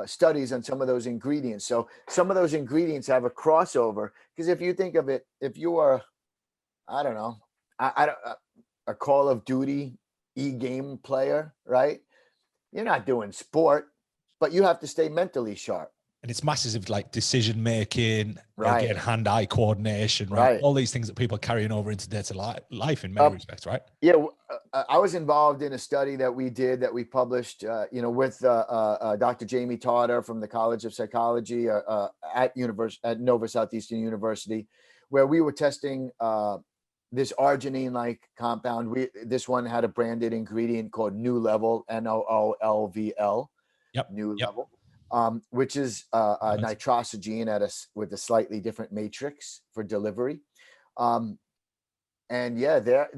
studies on some of those ingredients. So some of those ingredients have a crossover, because if you think of it, if you are, I don't know, a Call of Duty e-game player, right? You're not doing sport, but you have to stay mentally sharp. And it's massive, like decision making, right? Again, hand-eye coordination, right? All these things that people are carrying over into day-to-day life in many respects, right? Yeah, I was involved in a study that we did, that we published, with Dr. Jamie Tarter from the College of Psychology at Nova Southeastern University, where we were testing this arginine-like compound. This one had a branded ingredient called New Level, NOOLVL. Yep. New yep. Level. Which is a nitrosagene with a slightly different matrix for delivery. And yeah, they're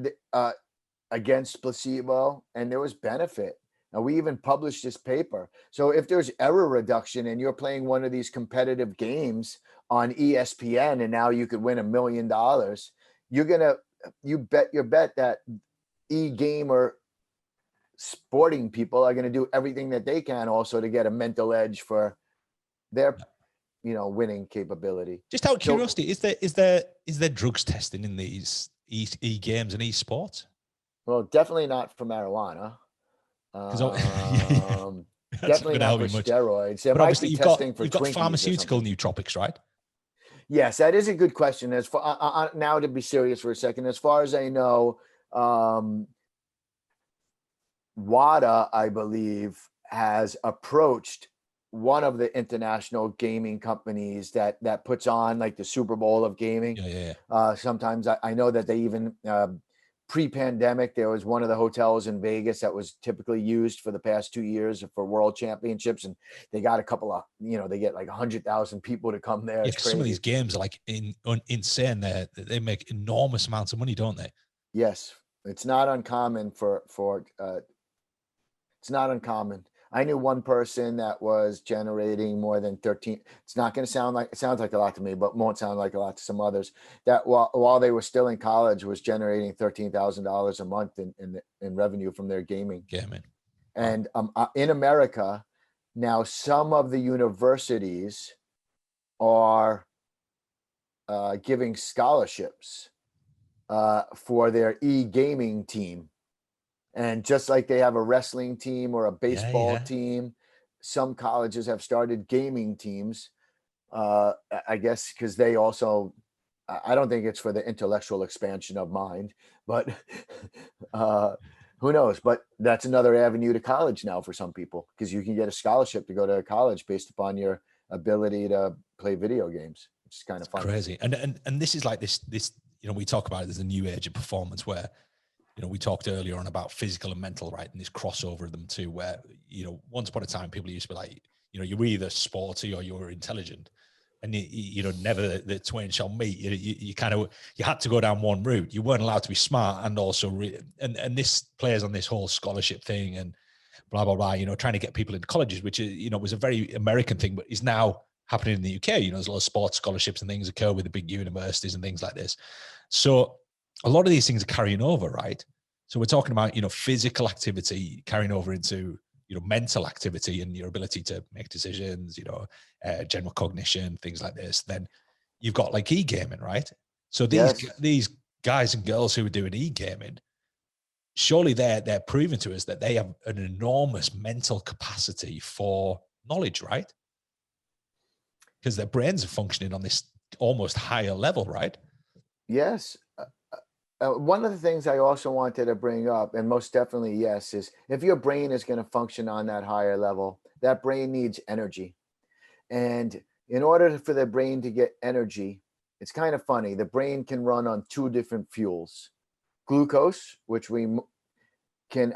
against placebo, and there was benefit. Now, we even published this paper. So if there's error reduction and you're playing one of these competitive games on ESPN, and now you could win $1 million, you bet your bet that e-gamer sporting people are going to do everything that they can also to get a mental edge for their winning capability. Just out of curiosity, is there drugs testing in these e-games and e-sports? Well, definitely not for marijuana. Definitely not for steroids. There might be testing for Twinkies. You've got pharmaceutical nootropics, right? Yes, that is a good question. As for now, to be serious for a second, as far as I know, WADA, I believe, has approached one of the international gaming companies that puts on like the Super Bowl of gaming. Yeah. Sometimes I know that they even pre-pandemic, there was one of the hotels in Vegas that was typically used for the past 2 years for world championships, and they got a couple of, they get like 100,000 people to come there. Yeah, some of these games are like insane. They make enormous amounts of money, don't they? Yes, it's not uncommon it's not uncommon. I knew one person that was generating more than 13. It's not going to sound like, it sounds like a lot to me, but won't sound like a lot to some others, that while they were still in college was generating $13,000 a month in revenue from their gaming. And in America now, some of the universities are giving scholarships for their e-gaming team. And just like they have a wrestling team or a baseball team, some colleges have started gaming teams, I guess, because they also, I don't think it's for the intellectual expansion of mind, but who knows? But that's another avenue to college now for some people, because you can get a scholarship to go to college based upon your ability to play video games, which is kind of fun. Crazy. And this is like this, we talk about it as a new age of performance where, we talked earlier on about physical and mental, right? And this crossover of them too, where, once upon a time, people used to be like, you're either sporty or you're intelligent, and never the twain shall meet. You had to go down one route. You weren't allowed to be smart and also and this plays on this whole scholarship thing and blah, blah, blah, trying to get people into colleges, which is, was a very American thing, but is now happening in the UK. There's a lot of sports scholarships and things occur with the big universities and things like this. So a lot of these things are carrying over, right? So we're talking about, physical activity carrying over into, mental activity and your ability to make decisions, general cognition, things like this, then you've got like e-gaming, right? So these guys and girls who are doing e-gaming, surely they're proving to us that they have an enormous mental capacity for knowledge, right? Because their brains are functioning on this almost higher level, right? Yes. One of the things I also wanted to bring up, and most definitely yes, is if your brain is going to function on that higher level, that brain needs energy. And in order for the brain to get energy, it's kind of funny. The brain can run on two different fuels: glucose, which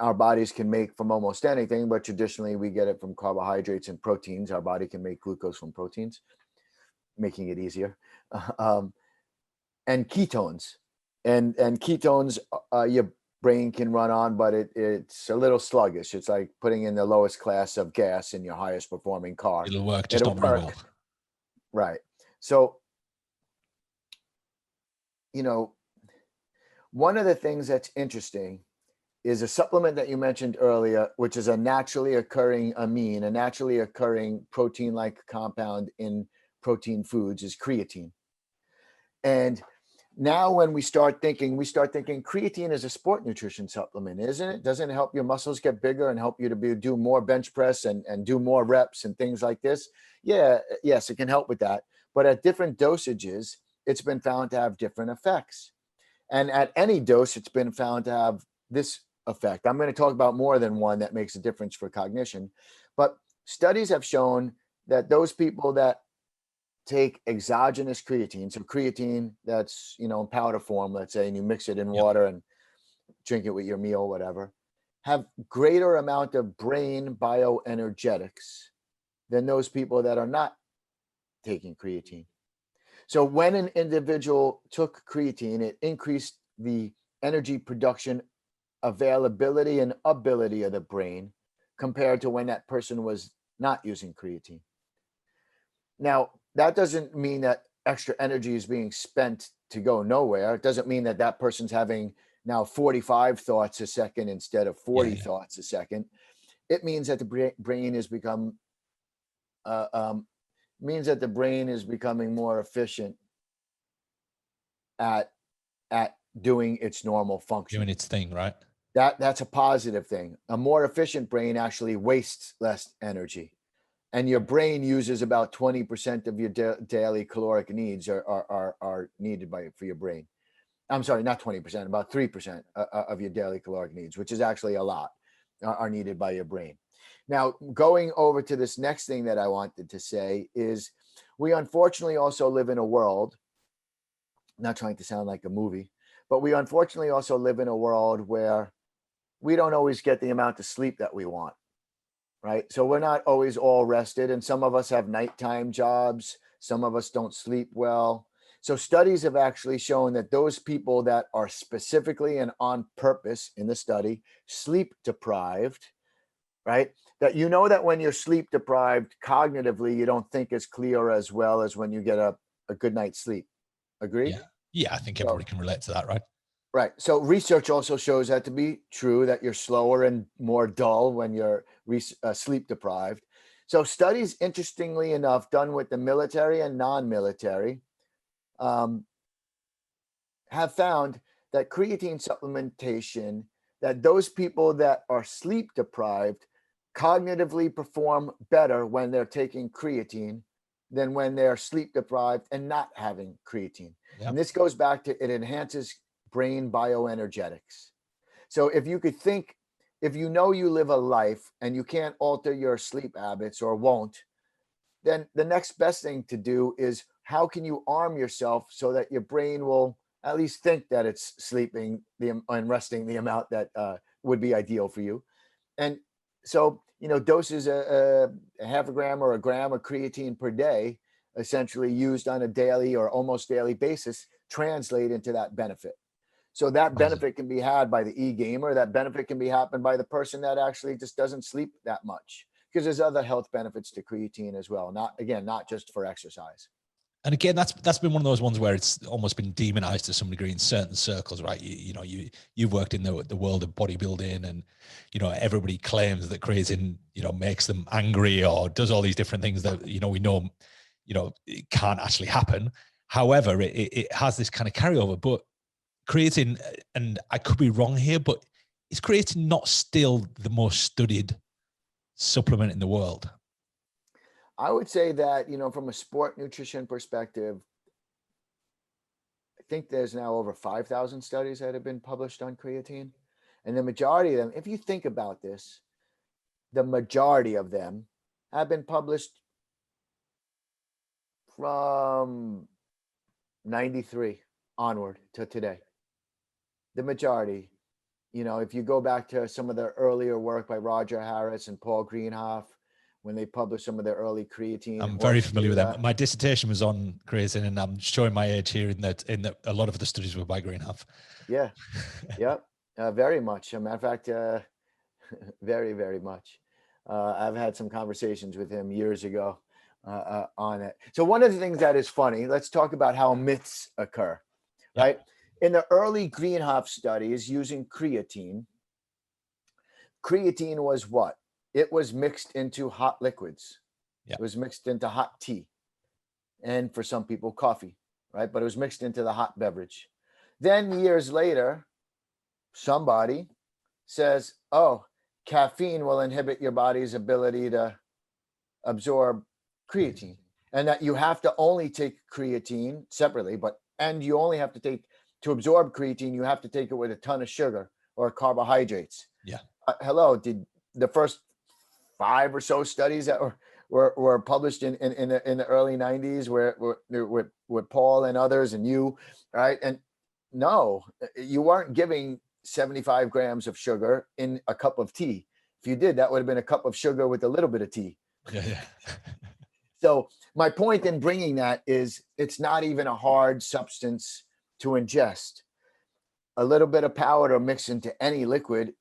our bodies can make from almost anything, but traditionally we get it from carbohydrates and proteins. Our body can make glucose from proteins, making it easier. And ketones. And ketones, your brain can run on, but it's a little sluggish. It's like putting in the lowest class of gas in your highest performing car. It'll work, just not very well. Right. So, one of the things that's interesting is a supplement that you mentioned earlier, which is a naturally occurring amine, a naturally occurring protein-like compound in protein foods, is creatine. And now when we start thinking creatine is a sport nutrition supplement, isn't it? Doesn't it help your muscles get bigger and help you to do more bench press and do more reps and things like this? Yeah, yes, it can help with that. But at different dosages, it's been found to have different effects. And at any dose, it's been found to have this effect. I'm going to talk about more than one that makes a difference for cognition. But studies have shown that those people that take exogenous creatine, so creatine that's, in powder form, let's say, and you mix it in water and drink it with your meal, whatever, have greater amount of brain bioenergetics than those people that are not taking creatine. So when an individual took creatine, it increased the energy production, availability, and ability of the brain compared to when that person was not using creatine. Now, that doesn't mean that extra energy is being spent to go nowhere. It doesn't mean that that person's having now 45 thoughts a second instead of 40 thoughts a second. It means that the brain has become more efficient at doing its normal function. Doing its thing, right? That's a positive thing. A more efficient brain actually wastes less energy. And your brain uses about 20% of your daily caloric needs are needed for your brain. I'm sorry, not 20%, about 3% of your daily caloric needs, which is actually a lot, are needed by your brain. Now, going over to this next thing that I wanted to say is we unfortunately also live in a world, not trying to sound like a movie, but we unfortunately also live in a world where we don't always get the amount of sleep that we want. Right. So we're not always all rested. And some of us have nighttime jobs. Some of us don't sleep well. So studies have actually shown that those people that are specifically and on purpose in the study sleep deprived, right? That that when you're sleep deprived cognitively, you don't think as clear as well as when you get a good night's sleep. Agreed? Yeah, I think everybody can relate to that, right? Right. So research also shows that to be true, that you're slower and more dull when you're sleep deprived. So studies, interestingly enough, done with the military and non-military, have found that creatine supplementation, that those people that are sleep deprived cognitively perform better when they're taking creatine than when they're sleep deprived and not having creatine. Yep. And this goes back to, it enhances brain bioenergetics. So if you could think, if you live a life and you can't alter your sleep habits or won't, then the next best thing to do is how can you arm yourself so that your brain will at least think that it's sleeping and resting the amount that would be ideal for you. And so, doses a half a gram or a gram of creatine per day, essentially used on a daily or almost daily basis, translate into that benefit. So that benefit can be had by the e-gamer. That benefit can be happened by the person that actually just doesn't sleep that much, because there's other health benefits to creatine as well. Not just for exercise. And again, that's been one of those ones where it's almost been demonized to some degree in certain circles, right? You've worked in the world of bodybuilding, and everybody claims that creatine makes them angry or does all these different things that we know it can't actually happen. However, it has this kind of carryover. But creatine, and I could be wrong here, but is creatine not still the most studied supplement in the world? I would say that, from a sport nutrition perspective, I think there's now over 5,000 studies that have been published on creatine. And the majority of them, if you think about this, the majority of them have been published from 93 onward to today. The majority, if you go back to some of the earlier work by Roger Harris and Paul Greenhoff, when they published some of their early creatine. I'm very familiar with them. My dissertation was on creatine, and I'm showing my age here in that a lot of the studies were by Greenhoff. Yeah. Yep. Very much. As a matter of fact, very, very much. I've had some conversations with him years ago on it. So one of the things that is funny, let's talk about how myths occur, right? In the early Greenhoff studies using creatine was what? It was mixed into hot liquids. It was mixed into hot tea. And for some people, coffee, right? But it was mixed into the hot beverage. Then years later, somebody says, oh, caffeine will inhibit your body's ability to absorb creatine, and that you have to only take creatine separately, and you only have to absorb creatine, you have to take it with a ton of sugar or carbohydrates. Yeah. Hello, did the first 5 or so studies that were published in the early 90s with Paul and others and you, right? And no, you weren't giving 75 grams of sugar in a cup of tea. If you did, that would have been a cup of sugar with a little bit of tea. Yeah. So my point in bringing that is it's not even a hard substance to ingest. A little bit of powder mixed into any liquid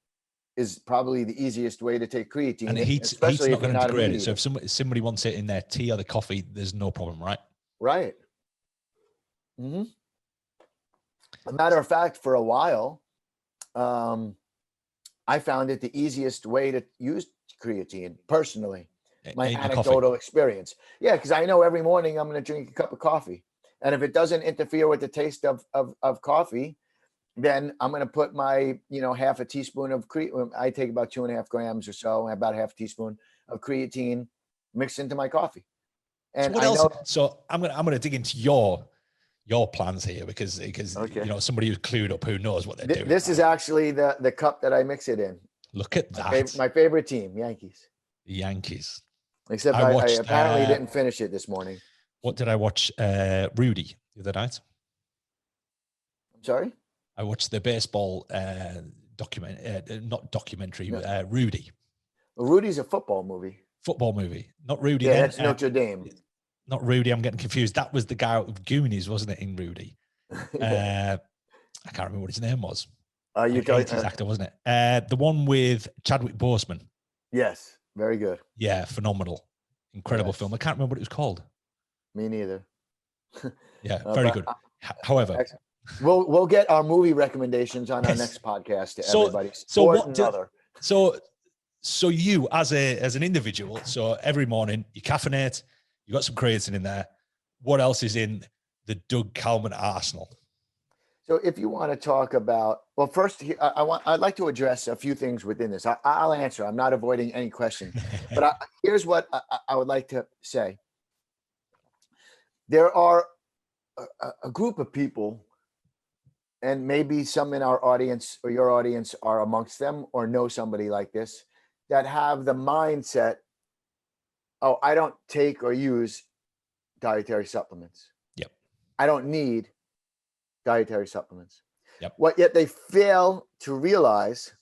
is probably the easiest way to take creatine. And heat's not going to degrade it. So if somebody wants it in their tea or the coffee, there's no problem, right? Right. Mm-hmm. A matter of fact, for a while, I found it the easiest way to use creatine personally. My anecdotal experience. Yeah, because I know every morning I'm going to drink a cup of coffee. And if it doesn't interfere with the taste of coffee, then I'm going to put my, half a teaspoon of creatine. I take about 2.5 grams or so, about half a teaspoon of creatine mixed into my coffee. And so what else? So I'm going to dig into your plans here because somebody who's clued up who knows what they're doing. This is actually the cup that I mix it in. Look at that. My favorite team, Yankees. The Yankees. Except I apparently didn't finish it this morning. What did I watch? Rudy the other night. I'm sorry? I watched the baseball documentary. Rudy. Well, Rudy's a football movie. Not Rudy. Yeah, that's Notre Dame. Not Rudy. I'm getting confused. That was the guy out of Goonies, wasn't it? In Rudy. I can't remember what his name was. You his actor, wasn't it? The one with Chadwick Boseman. Yes, very good. Yeah, phenomenal, incredible film. I can't remember what it was called. Me neither. Yeah, very good. However, we'll get our movie recommendations on our next podcast to everybody. So you as an individual, so every morning you caffeinate, you got some creatine in there. What else is in the Doug Kalman arsenal? So if you want to talk about, well, first I'd like to address a few things within this. I'll answer. I'm not avoiding any question, but here's what I would like to say. There are a group of people, and maybe some in our audience or your audience are amongst them or know somebody like this, that have the mindset, oh, I don't take or use dietary supplements. Yep. I don't need dietary supplements. Yep. What yet they fail to realize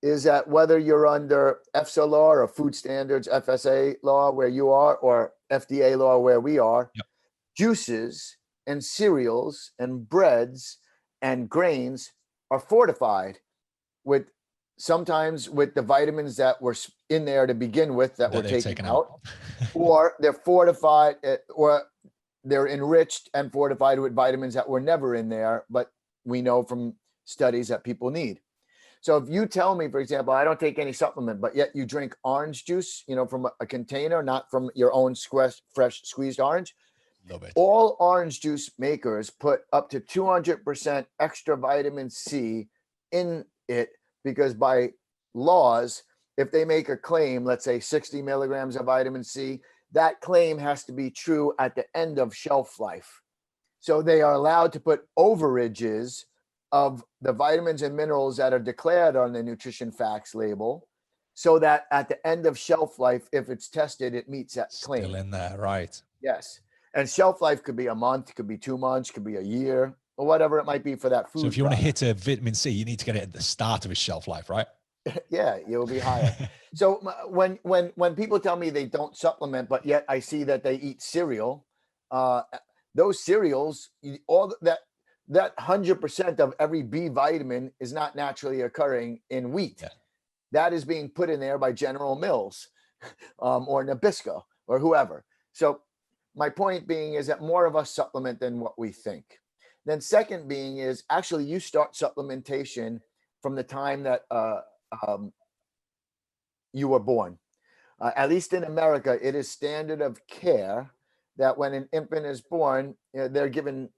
is that whether you're under EFSA law or food standards, FSA law where you are, or FDA law where we are, yep. Juices and cereals and breads and grains are fortified sometimes with the vitamins that were in there to begin with that were taken out, or they're fortified, or they're enriched and fortified with vitamins that were never in there, but we know from studies that people need. So if you tell me, for example, I don't take any supplement, but yet you drink orange juice, from a container, not from your own fresh squeezed orange. Love it. All orange juice makers put up to 200% extra vitamin C in it, because by laws, if they make a claim, let's say 60 milligrams of vitamin C, that claim has to be true at the end of shelf life. So they are allowed to put overages of the vitamins and minerals that are declared on the nutrition facts label, so that at the end of shelf life, if it's tested, it meets that claim. Still in there, right? Yes. And shelf life could be a month, could be 2 months, could be a year, or whatever it might be for that food. So if you want to hit a vitamin C, you need to get it at the start of its shelf life, right? Yeah, you'll be higher. So when people tell me they don't supplement, but yet I see that they eat cereal, those cereals, all that 100% of every B vitamin is not naturally occurring in wheat. Yeah. That is being put in there by General Mills or Nabisco or whoever. So my point being is that more of us supplement than what we think. Then second being is actually you start supplementation from the time that you were born. At least in America, it is standard of care that when an infant is born, they're given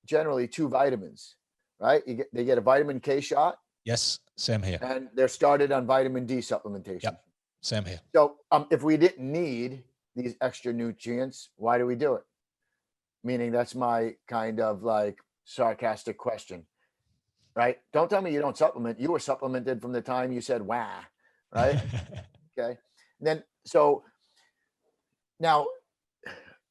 generally 2 vitamins, right? They get a vitamin K shot. Yes, same here. And they're started on vitamin D supplementation. Yep, same here. So if we didn't need these extra nutrients, why do we do it? Meaning that's my kind of like sarcastic question, right? Don't tell me you don't supplement. You were supplemented from the time you said, wah, right? Okay. Then, so now,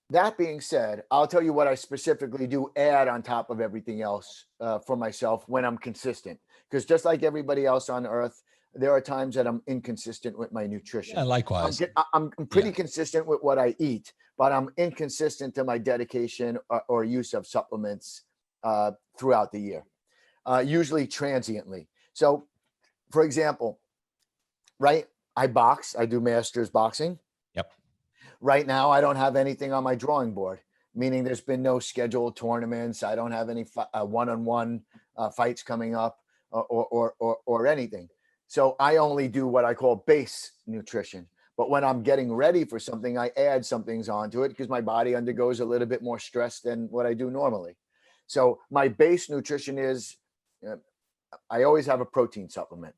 that being said, I'll tell you what I specifically do add on top of everything else for myself when I'm consistent. Because just like everybody else on earth, there are times that I'm inconsistent with my nutrition. Yeah, likewise. I'm pretty consistent with what I eat, but I'm inconsistent to my dedication or use of supplements throughout the year, usually transiently. So, for example, right, I box, I do masters boxing. Yep. Right now, I don't have anything on my drawing board, meaning there's been no scheduled tournaments. I don't have any one-on-one fights coming up or anything. So I only do what I call base nutrition. But when I'm getting ready for something, I add some things onto it because my body undergoes a little bit more stress than what I do normally. So my base nutrition is, I always have a protein supplement.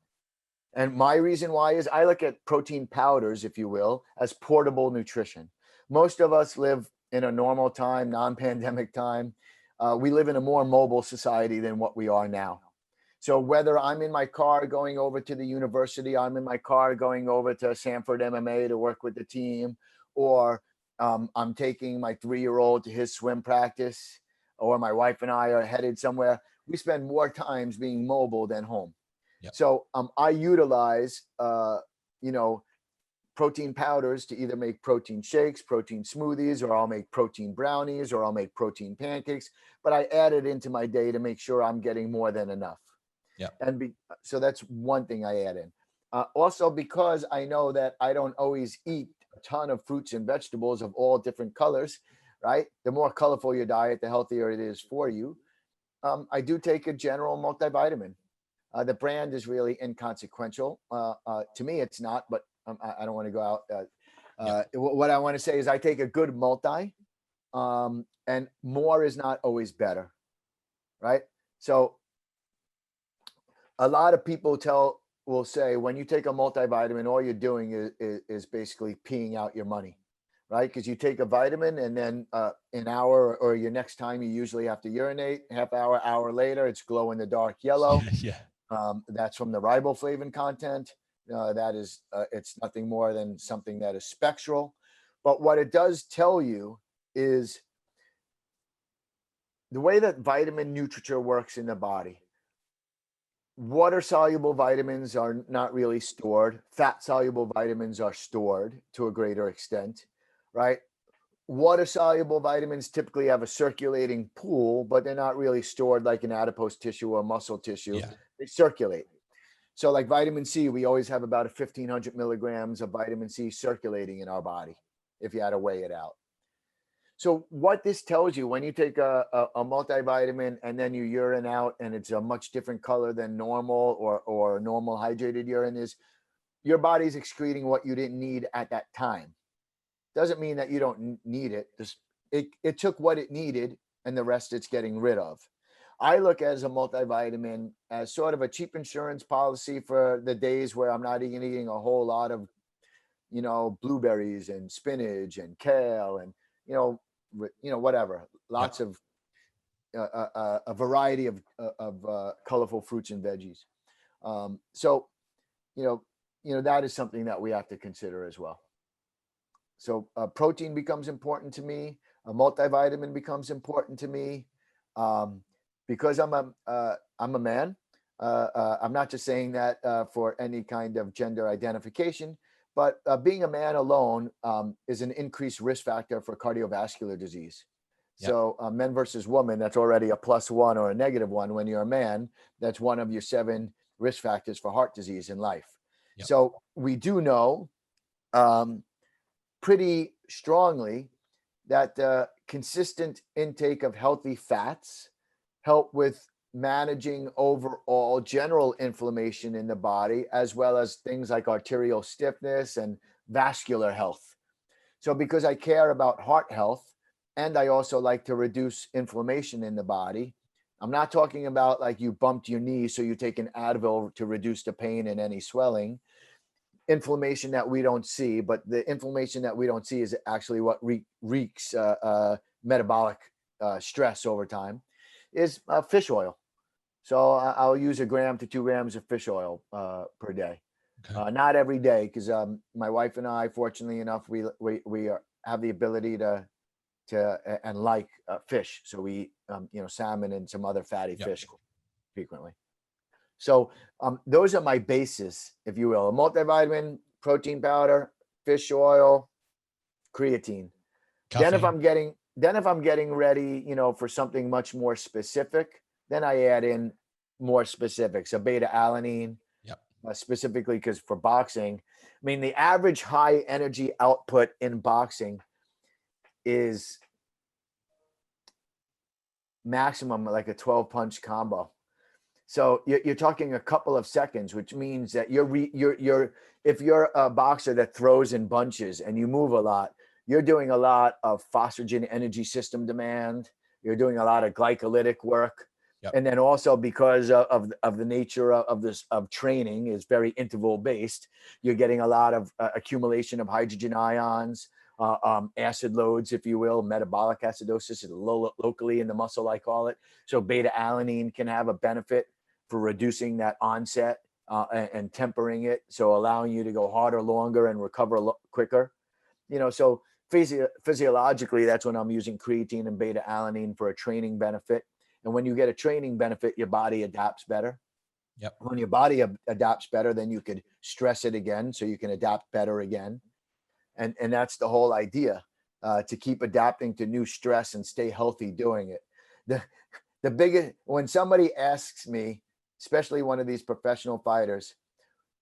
And my reason why is I look at protein powders, if you will, as portable nutrition. Most of us live in a normal time, non-pandemic time. We live in a more mobile society than what we are now. So whether I'm in my car going over to the university, I'm in my car going over to Sanford MMA to work with the team, or I'm taking my 3-year-old to his swim practice, or my wife and I are headed somewhere, we spend more times being mobile than home. Yep. So I utilize, protein powders to either make protein shakes, protein smoothies, or I'll make protein brownies, or I'll make protein pancakes, but I add it into my day to make sure I'm getting more than enough. Yeah. And so that's one thing I add in. Also, because I know that I don't always eat a ton of fruits and vegetables of all different colors, right? The more colorful your diet, the healthier it is for you. I do take a general multivitamin. The brand is really inconsequential. To me, it's not, but I don't want to go out. What I want to say is I take a good multi, and more is not always better, right? So a lot of people will say when you take a multivitamin, all you're doing is basically peeing out your money, right? Because you take a vitamin and then an hour or your next time you usually have to urinate, hour later, it's glow in the dark yellow. Yeah. That's from the riboflavin content. That is, it's nothing more than something that is spectral. But what it does tell you is the way that vitamin nutriture works in the body. Water-soluble vitamins are not really stored. Fat-soluble vitamins are stored to a greater extent, right? Water-soluble vitamins typically have a circulating pool, but they're not really stored like in adipose tissue or muscle tissue. Yeah. They circulate. So like vitamin C, we always have about 1,500 milligrams of vitamin C circulating in our body if you had to weigh it out. So what this tells you, when you take a multivitamin and then you urine out and it's a much different color than normal or normal hydrated urine, is your body's excreting what you didn't need at that time. Doesn't mean that you don't need it. It took what it needed and the rest it's getting rid of. I look at as a multivitamin as sort of a cheap insurance policy for the days where I'm not eating a whole lot of, blueberries and spinach and kale and, whatever, lots of a variety of colorful fruits and veggies. So, that is something that we have to consider as well. So protein becomes important to me. A multivitamin becomes important to me. Because I'm a man. I'm not just saying that for any kind of gender identification, but being a man alone is an increased risk factor for cardiovascular disease. Yep. So men versus women, that's already a +1 or a -1. When you're a man, that's one of your 7 risk factors for heart disease in life. Yep. So we do know pretty strongly that consistent intake of healthy fats help with managing overall general inflammation in the body, as well as things like arterial stiffness and vascular health. So because I care about heart health, and I also like to reduce inflammation in the body, I'm not talking about like you bumped your knee, so you take an Advil to reduce the pain and any swelling. Inflammation that we don't see, but the inflammation that we don't see is actually what wreaks metabolic stress over time, is fish oil. So I'll use 1 gram to 2 grams of fish oil per day. Okay. Not every day, because my wife and I, fortunately enough, we have the ability to and like fish. So we eat salmon and some other fatty fish frequently. So those are my bases, if you will: a multivitamin, protein powder, fish oil, creatine. Caffeine. Then if I'm getting ready, for something much more specific, then I add in more specifics, a beta alanine, specifically because for boxing, I mean, the average high energy output in boxing is maximum like a 12 punch combo. So you're talking a couple of seconds, which means that if you're a boxer that throws in bunches and you move a lot, you're doing a lot of phosphagen energy system demand. You're doing a lot of glycolytic work. Yep. And then also because of the nature of training is very interval based, you're getting a lot of accumulation of hydrogen ions, acid loads, if you will, metabolic acidosis locally in the muscle, I call it. So beta alanine can have a benefit for reducing that onset and tempering it, so allowing you to go harder, longer, and recover quicker. So physiologically, that's when I'm using creatine and beta alanine for a training benefit. And when you get a training benefit, your body adapts better. Yep. When your body adapts better, then you could stress it again, so you can adapt better again. And that's the whole idea, to keep adapting to new stress and stay healthy doing it. The biggest, when somebody asks me, especially one of these professional fighters,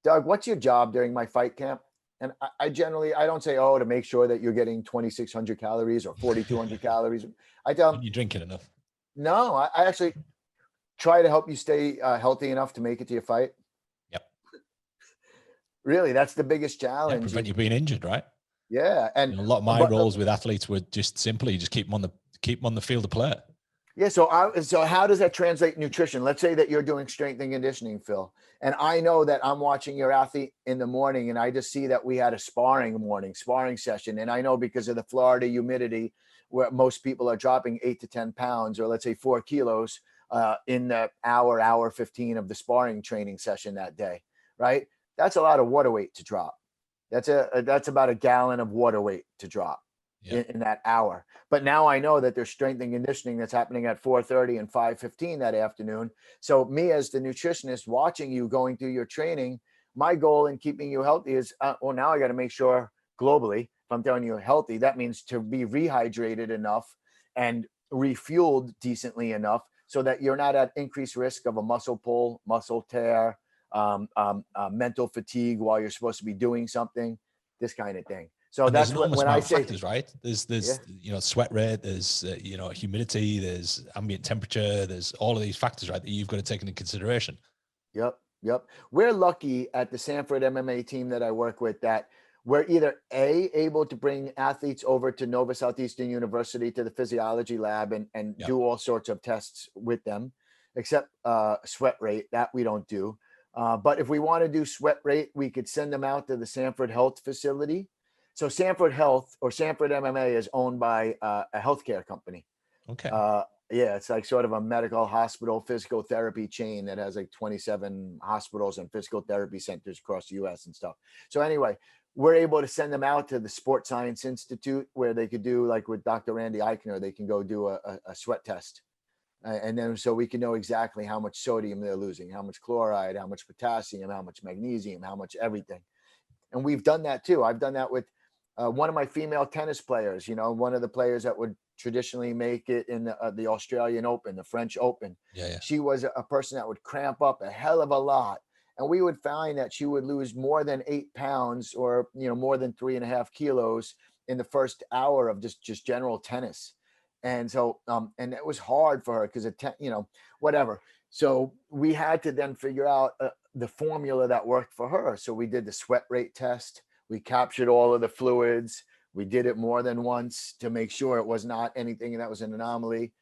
Doug, what's your job during my fight camp? And I generally, I don't say, to make sure that you're getting 2,600 calories or 4,200 calories. I tell them, you're drinking enough. No, I actually try to help you stay healthy enough to make it to your fight. Yep. Really, that's the biggest challenge. Prevent you being injured, right? Yeah. And a lot of my roles with athletes were just simply just keep them on the field of play. Yeah. So how does that translate in nutrition? Let's say that you're doing strength and conditioning, Phil, and I know that I'm watching your athlete in the morning, and I just see that we had a sparring session, and I know because of the Florida humidity, where most people are dropping 8 to 10 pounds, or let's say 4 kilos in the hour 15 of the sparring training session that day, right? That's a lot of water weight to drop. That's about 1 gallon of water weight to drop in that hour. But now I know that there's strength and conditioning that's happening at 4:30 and 5:15 that afternoon. So me as the nutritionist watching you going through your training, my goal in keeping you healthy is, now I got to make sure globally, if I'm telling you healthy, that means to be rehydrated enough and refueled decently enough so that you're not at increased risk of a muscle pull, muscle tear, mental fatigue while you're supposed to be doing something, this kind of thing. So And there's that's an what, enormous when amount I of say, factors, right? There's yeah, sweat rate, there's humidity, there's ambient temperature, there's all of these factors, right, that you've got to take into consideration. yep, yep. We're lucky at the Sanford MMA team that I work with that we're either able to bring athletes over to Nova Southeastern University to the physiology lab and Yeah. do all sorts of tests with them, except sweat rate, that we don't do. But if we want to do sweat rate, we could send them out to the Sanford Health facility. So Sanford Health or Sanford MMA is owned by a healthcare company. Okay. Yeah, it's like sort of a medical hospital physical therapy chain that has like 27 hospitals and physical therapy centers across the US and stuff. So anyway, we're able to send them out to the Sports Science Institute where they could do, like with Dr. Randy Eichner, they can go do a sweat test. And then so we can know exactly how much sodium they're losing, how much chloride, how much potassium, how much magnesium, how much everything. And we've done that too. I've done that with one of my female tennis players, one of the players that would traditionally make it in the Australian Open, the French Open. Yeah. She was a person that would cramp up a hell of a lot. And we would find that she would lose more than 8 pounds or, more than 3.5 kilos in the first hour of just general tennis. And so, and it was hard for her because whatever. So we had to then figure out the formula that worked for her. So we did the sweat rate test. We captured all of the fluids. We did it more than once to make sure it was not anything that was an anomaly.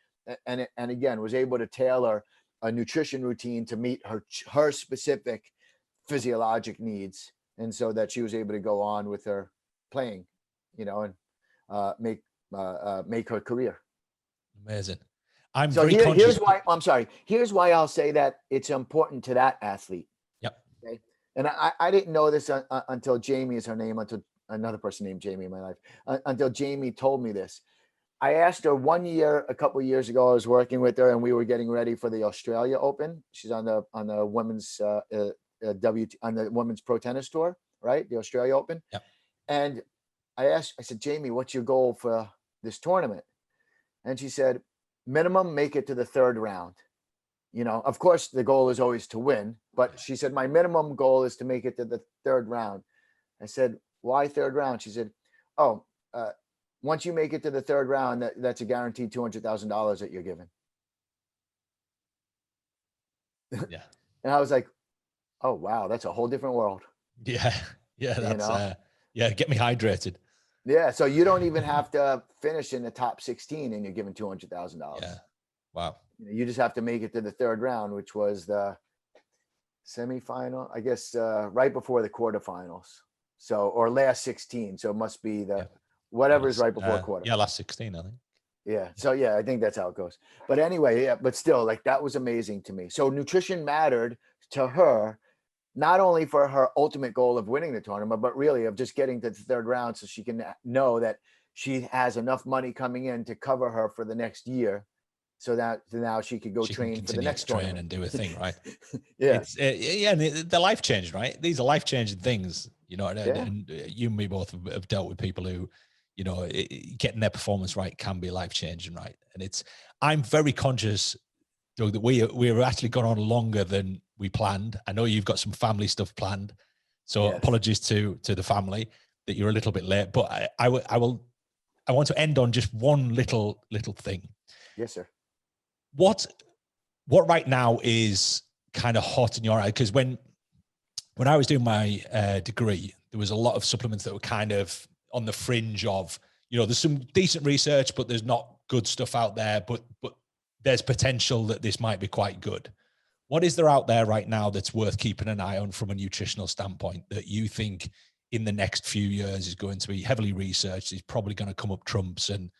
And again, was able to tailor a nutrition routine to meet her specific physiologic needs. And so that she was able to go on with her playing, and make her career. Amazing. Here's why I'm sorry. Here's why I'll say that it's important to that athlete. Yep. Okay. And I didn't know this until Jamie is her name, until another person named Jamie in my life, until Jamie told me this. I asked her one year, a couple of years ago, I was working with her and we were getting ready for the Australia Open. She's on the women's on the women's pro tennis tour, right? The Australia Open. Yep. And I said, Jamie, what's your goal for this tournament? And she said, minimum, make it to the third round. Of course, the goal is always to win, but she said, my minimum goal is to make it to the third round. I said, why third round? She said, once you make it to the third round, that's a guaranteed $200,000 that you're given. Yeah. And I was like, oh, wow, that's a whole different world. Yeah. Yeah. That's, get me hydrated. Yeah. So you don't even have to finish in the top 16 and you're given $200,000. Yeah. Wow. You just have to make it to the third round, which was the semifinal, I guess, right before the quarterfinals. So, or last 16. So it must be whatever's right before quarter. Yeah, last 16, I think. Yeah. So yeah, I think that's how it goes. But anyway, yeah, but still, like, that was amazing to me. So nutrition mattered to her, not only for her ultimate goal of winning the tournament, but really of just getting to the third round so she can know that she has enough money coming in to cover her for the next year. So that now she could go train for the next tournament and do a thing, right? Yeah. And the life changing, right? These are life changing things, and you and me both have dealt with people who, getting their performance right can be life changing, right? And I'm very conscious, Doug, that we're actually gone on longer than we planned. I know you've got some family stuff planned, so apologies to the family that you're a little bit late. But I want to end on just one little thing. Yes, sir. What right now is kind of hot in your eye? Because when I was doing my degree, there was a lot of supplements that were kind of on the fringe of, there's some decent research, but there's not good stuff out there, but there's potential that this might be quite good. What is there out there right now that's worth keeping an eye on from a nutritional standpoint that you think in the next few years is going to be heavily researched, is probably going to come up trumps and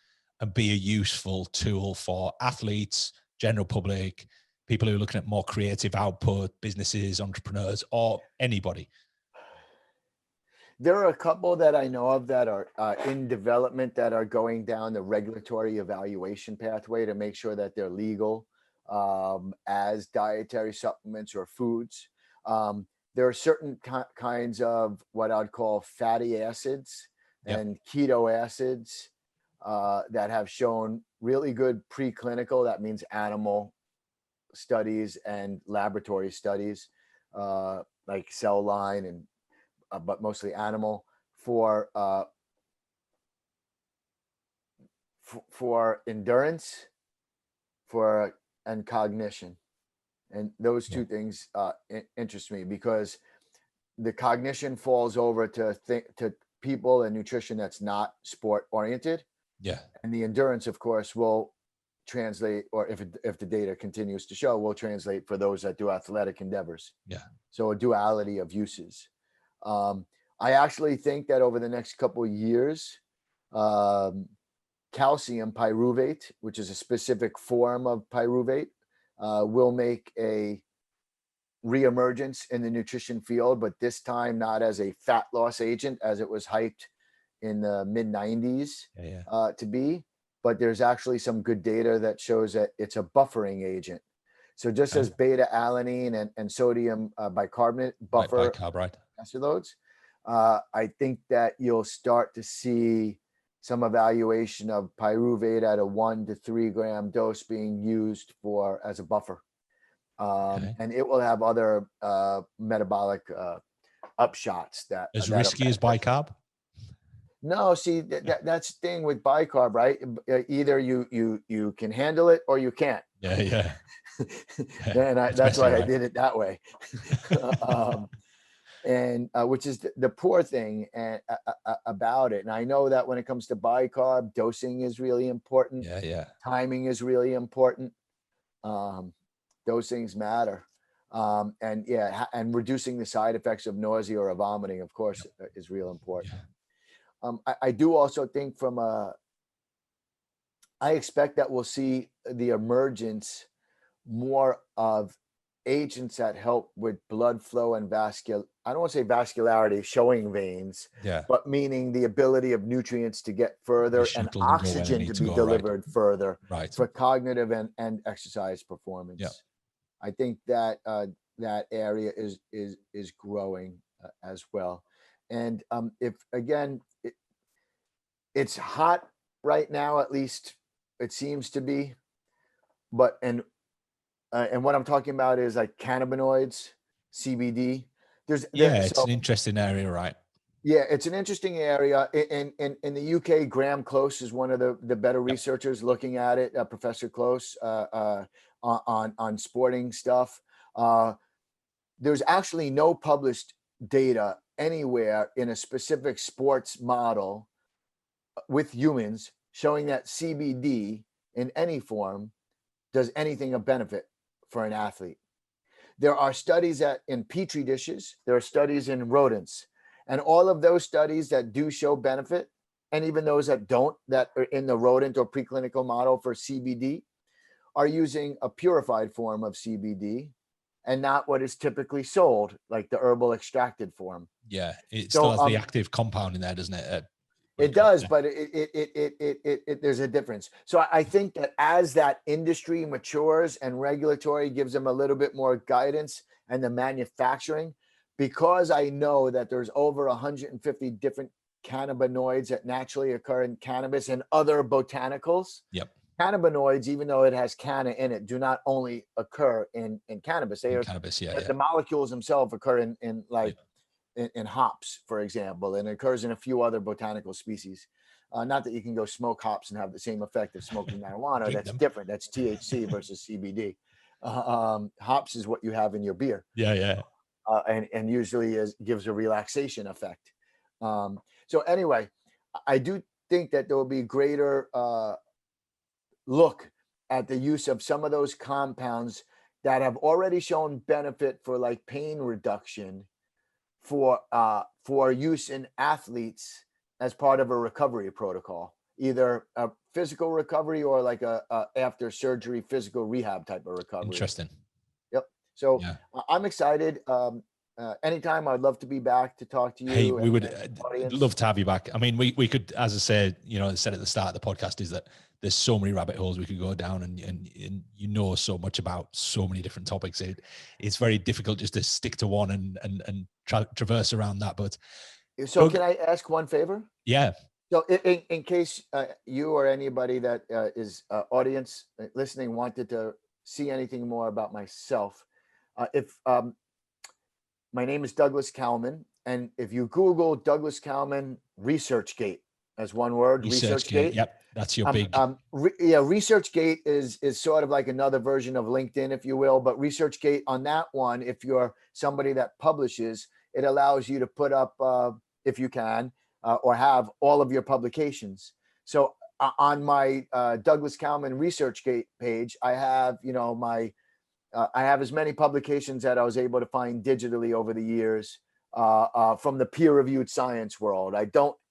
be a useful tool for athletes, general public, people who are looking at more creative output, businesses, entrepreneurs, or anybody? There are a couple that I know of that are in development that are going down the regulatory evaluation pathway to make sure that they're legal as dietary supplements or foods. There are certain kinds of what I'd call fatty acids and keto acids that have shown really good preclinical, that means animal studies and laboratory studies, like cell line and but mostly animal, for for endurance, and cognition. And those two things interest me, because the cognition falls over to people and nutrition that's not sport oriented. Yeah. And the endurance, of course, will translate, or if the data continues to show, will translate for those that do athletic endeavors. Yeah. So a duality of uses. I actually think that over the next couple of years, calcium pyruvate, which is a specific form of pyruvate, will make a reemergence in the nutrition field, but this time not as a fat loss agent as it was hyped in the mid 90s to be, but there's actually some good data that shows that it's a buffering agent. So just as beta alanine and sodium bicarbonate buffer acid loads, I think that you'll start to see some evaluation of pyruvate at a 1 to 3 gram dose being used as a buffer. And it will have other metabolic upshots that as risky as bicarb. No, see that's the thing with bicarb, right? Either you can handle it or you can't. Yeah. And that's why I did it that way. And which is the poor thing about it. And I know that when it comes to bicarb, dosing is really important. Timing is really important. Those things matter. And reducing the side effects of nausea or vomiting, of course, is real important. I do also think I expect that we'll see the emergence more of agents that help with blood flow and I don't want to say vascularity, showing veins, but meaning the ability of nutrients to get further and oxygen to be delivered further for cognitive and exercise performance. I think that that area is growing as well. And if again, it's hot right now, at least it seems to be, but and what I'm talking about is like cannabinoids, CBD. It's an interesting area, right? Yeah, it's an interesting area. In the UK, Graham Close is one of the better researchers looking at it. Professor Close on sporting stuff. There's actually no published data anywhere in a specific sports model with humans showing that CBD in any form does anything of benefit for an athlete. There are studies in petri dishes, there are studies in rodents, and all of those studies that do show benefit, and even those that don't, that are in the rodent or preclinical model for CBD, are using a purified form of CBD and not what is typically sold, like the herbal extracted form. Yeah, it still has the active compound in there, doesn't it? It does, but it there's a difference. So I think that as that industry matures and regulatory gives them a little bit more guidance, and the manufacturing, because I know that there's over 150 different cannabinoids that naturally occur in cannabis and other botanicals. Cannabinoids, even though it has canna in it, do not only occur in cannabis. The molecules themselves occur in hops, for example, and it occurs in a few other botanical species. Not that you can go smoke hops and have the same effect of smoking marijuana. That's different. That's THC versus CBD. Hops is what you have in your beer. And usually gives a relaxation effect. So anyway, I do think that there will be greater look at the use of some of those compounds that have already shown benefit for like pain reduction for use in athletes as part of a recovery protocol, either a physical recovery or like a after surgery physical rehab type of recovery. Interesting. Yep. So I'm excited. Anytime, I'd love to be back to talk to you. Hey, we would love to have you back. I mean, we could, as I said, said at the start of the podcast, is that there's so many rabbit holes we could go down, and you know so much about so many different topics. It's very difficult just to stick to one and traverse around that. But so, can I ask one favor? Yeah. So, in case you or anybody that is audience listening wanted to see anything more about myself, my name is Douglas Kalman, and if you Google Douglas Kalman ResearchGate, as one word. ResearchGate. Yep, that's your big. ResearchGate is sort of like another version of LinkedIn, if you will. But ResearchGate, on that one, if you're somebody that publishes, it allows you to put up, if you can, or have all of your publications. So on my Douglas Kalman ResearchGate page, I have, I have as many publications that I was able to find digitally over the years from the peer-reviewed science world.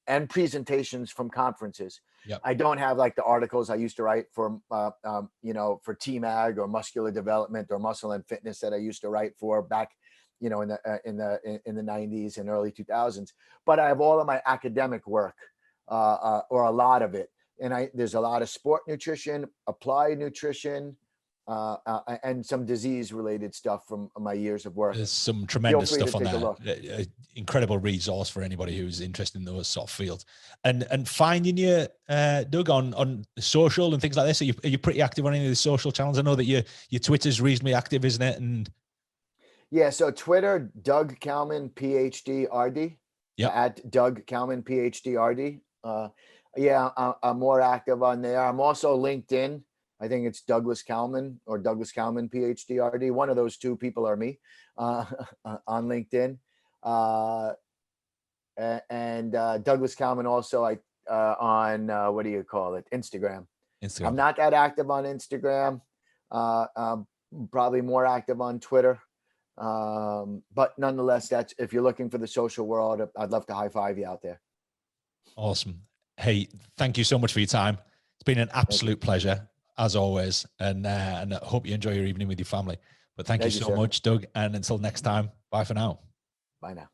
And presentations from conferences. Yep. I don't have like the articles I used to write for, for TMAG or muscular development or muscle and fitness that I used to write for back, in the 90s and early 2000s. But I have all of my academic work, or a lot of it. And there's a lot of sport nutrition, applied nutrition, and some disease-related stuff from my years of work. There's some tremendous stuff on there. Incredible resource for anybody who's interested in those sort of fields. And finding you, Doug, on social and things like this. Are you pretty active on any of the social channels? I know that your Twitter's reasonably active, isn't it? And yeah, so Twitter, Doug Kalman, PhD RD. Yeah, at Doug Kalman, PhD RD. I'm more active on there. I'm also LinkedIn. I think it's Douglas Kalman or Douglas Kalman, PhD RD. One of those two people are me on LinkedIn. And Douglas Kalman also on what do you call it? Instagram. I'm not that active on Instagram. Probably more active on Twitter. But nonetheless, that's, if you're looking for the social world, I'd love to high five you out there. Awesome. Hey, thank you so much for your time. It's been an absolute pleasure, as always, and I hope you enjoy your evening with your family. But thank you so much, Doug. And until next time, bye for now. Bye now.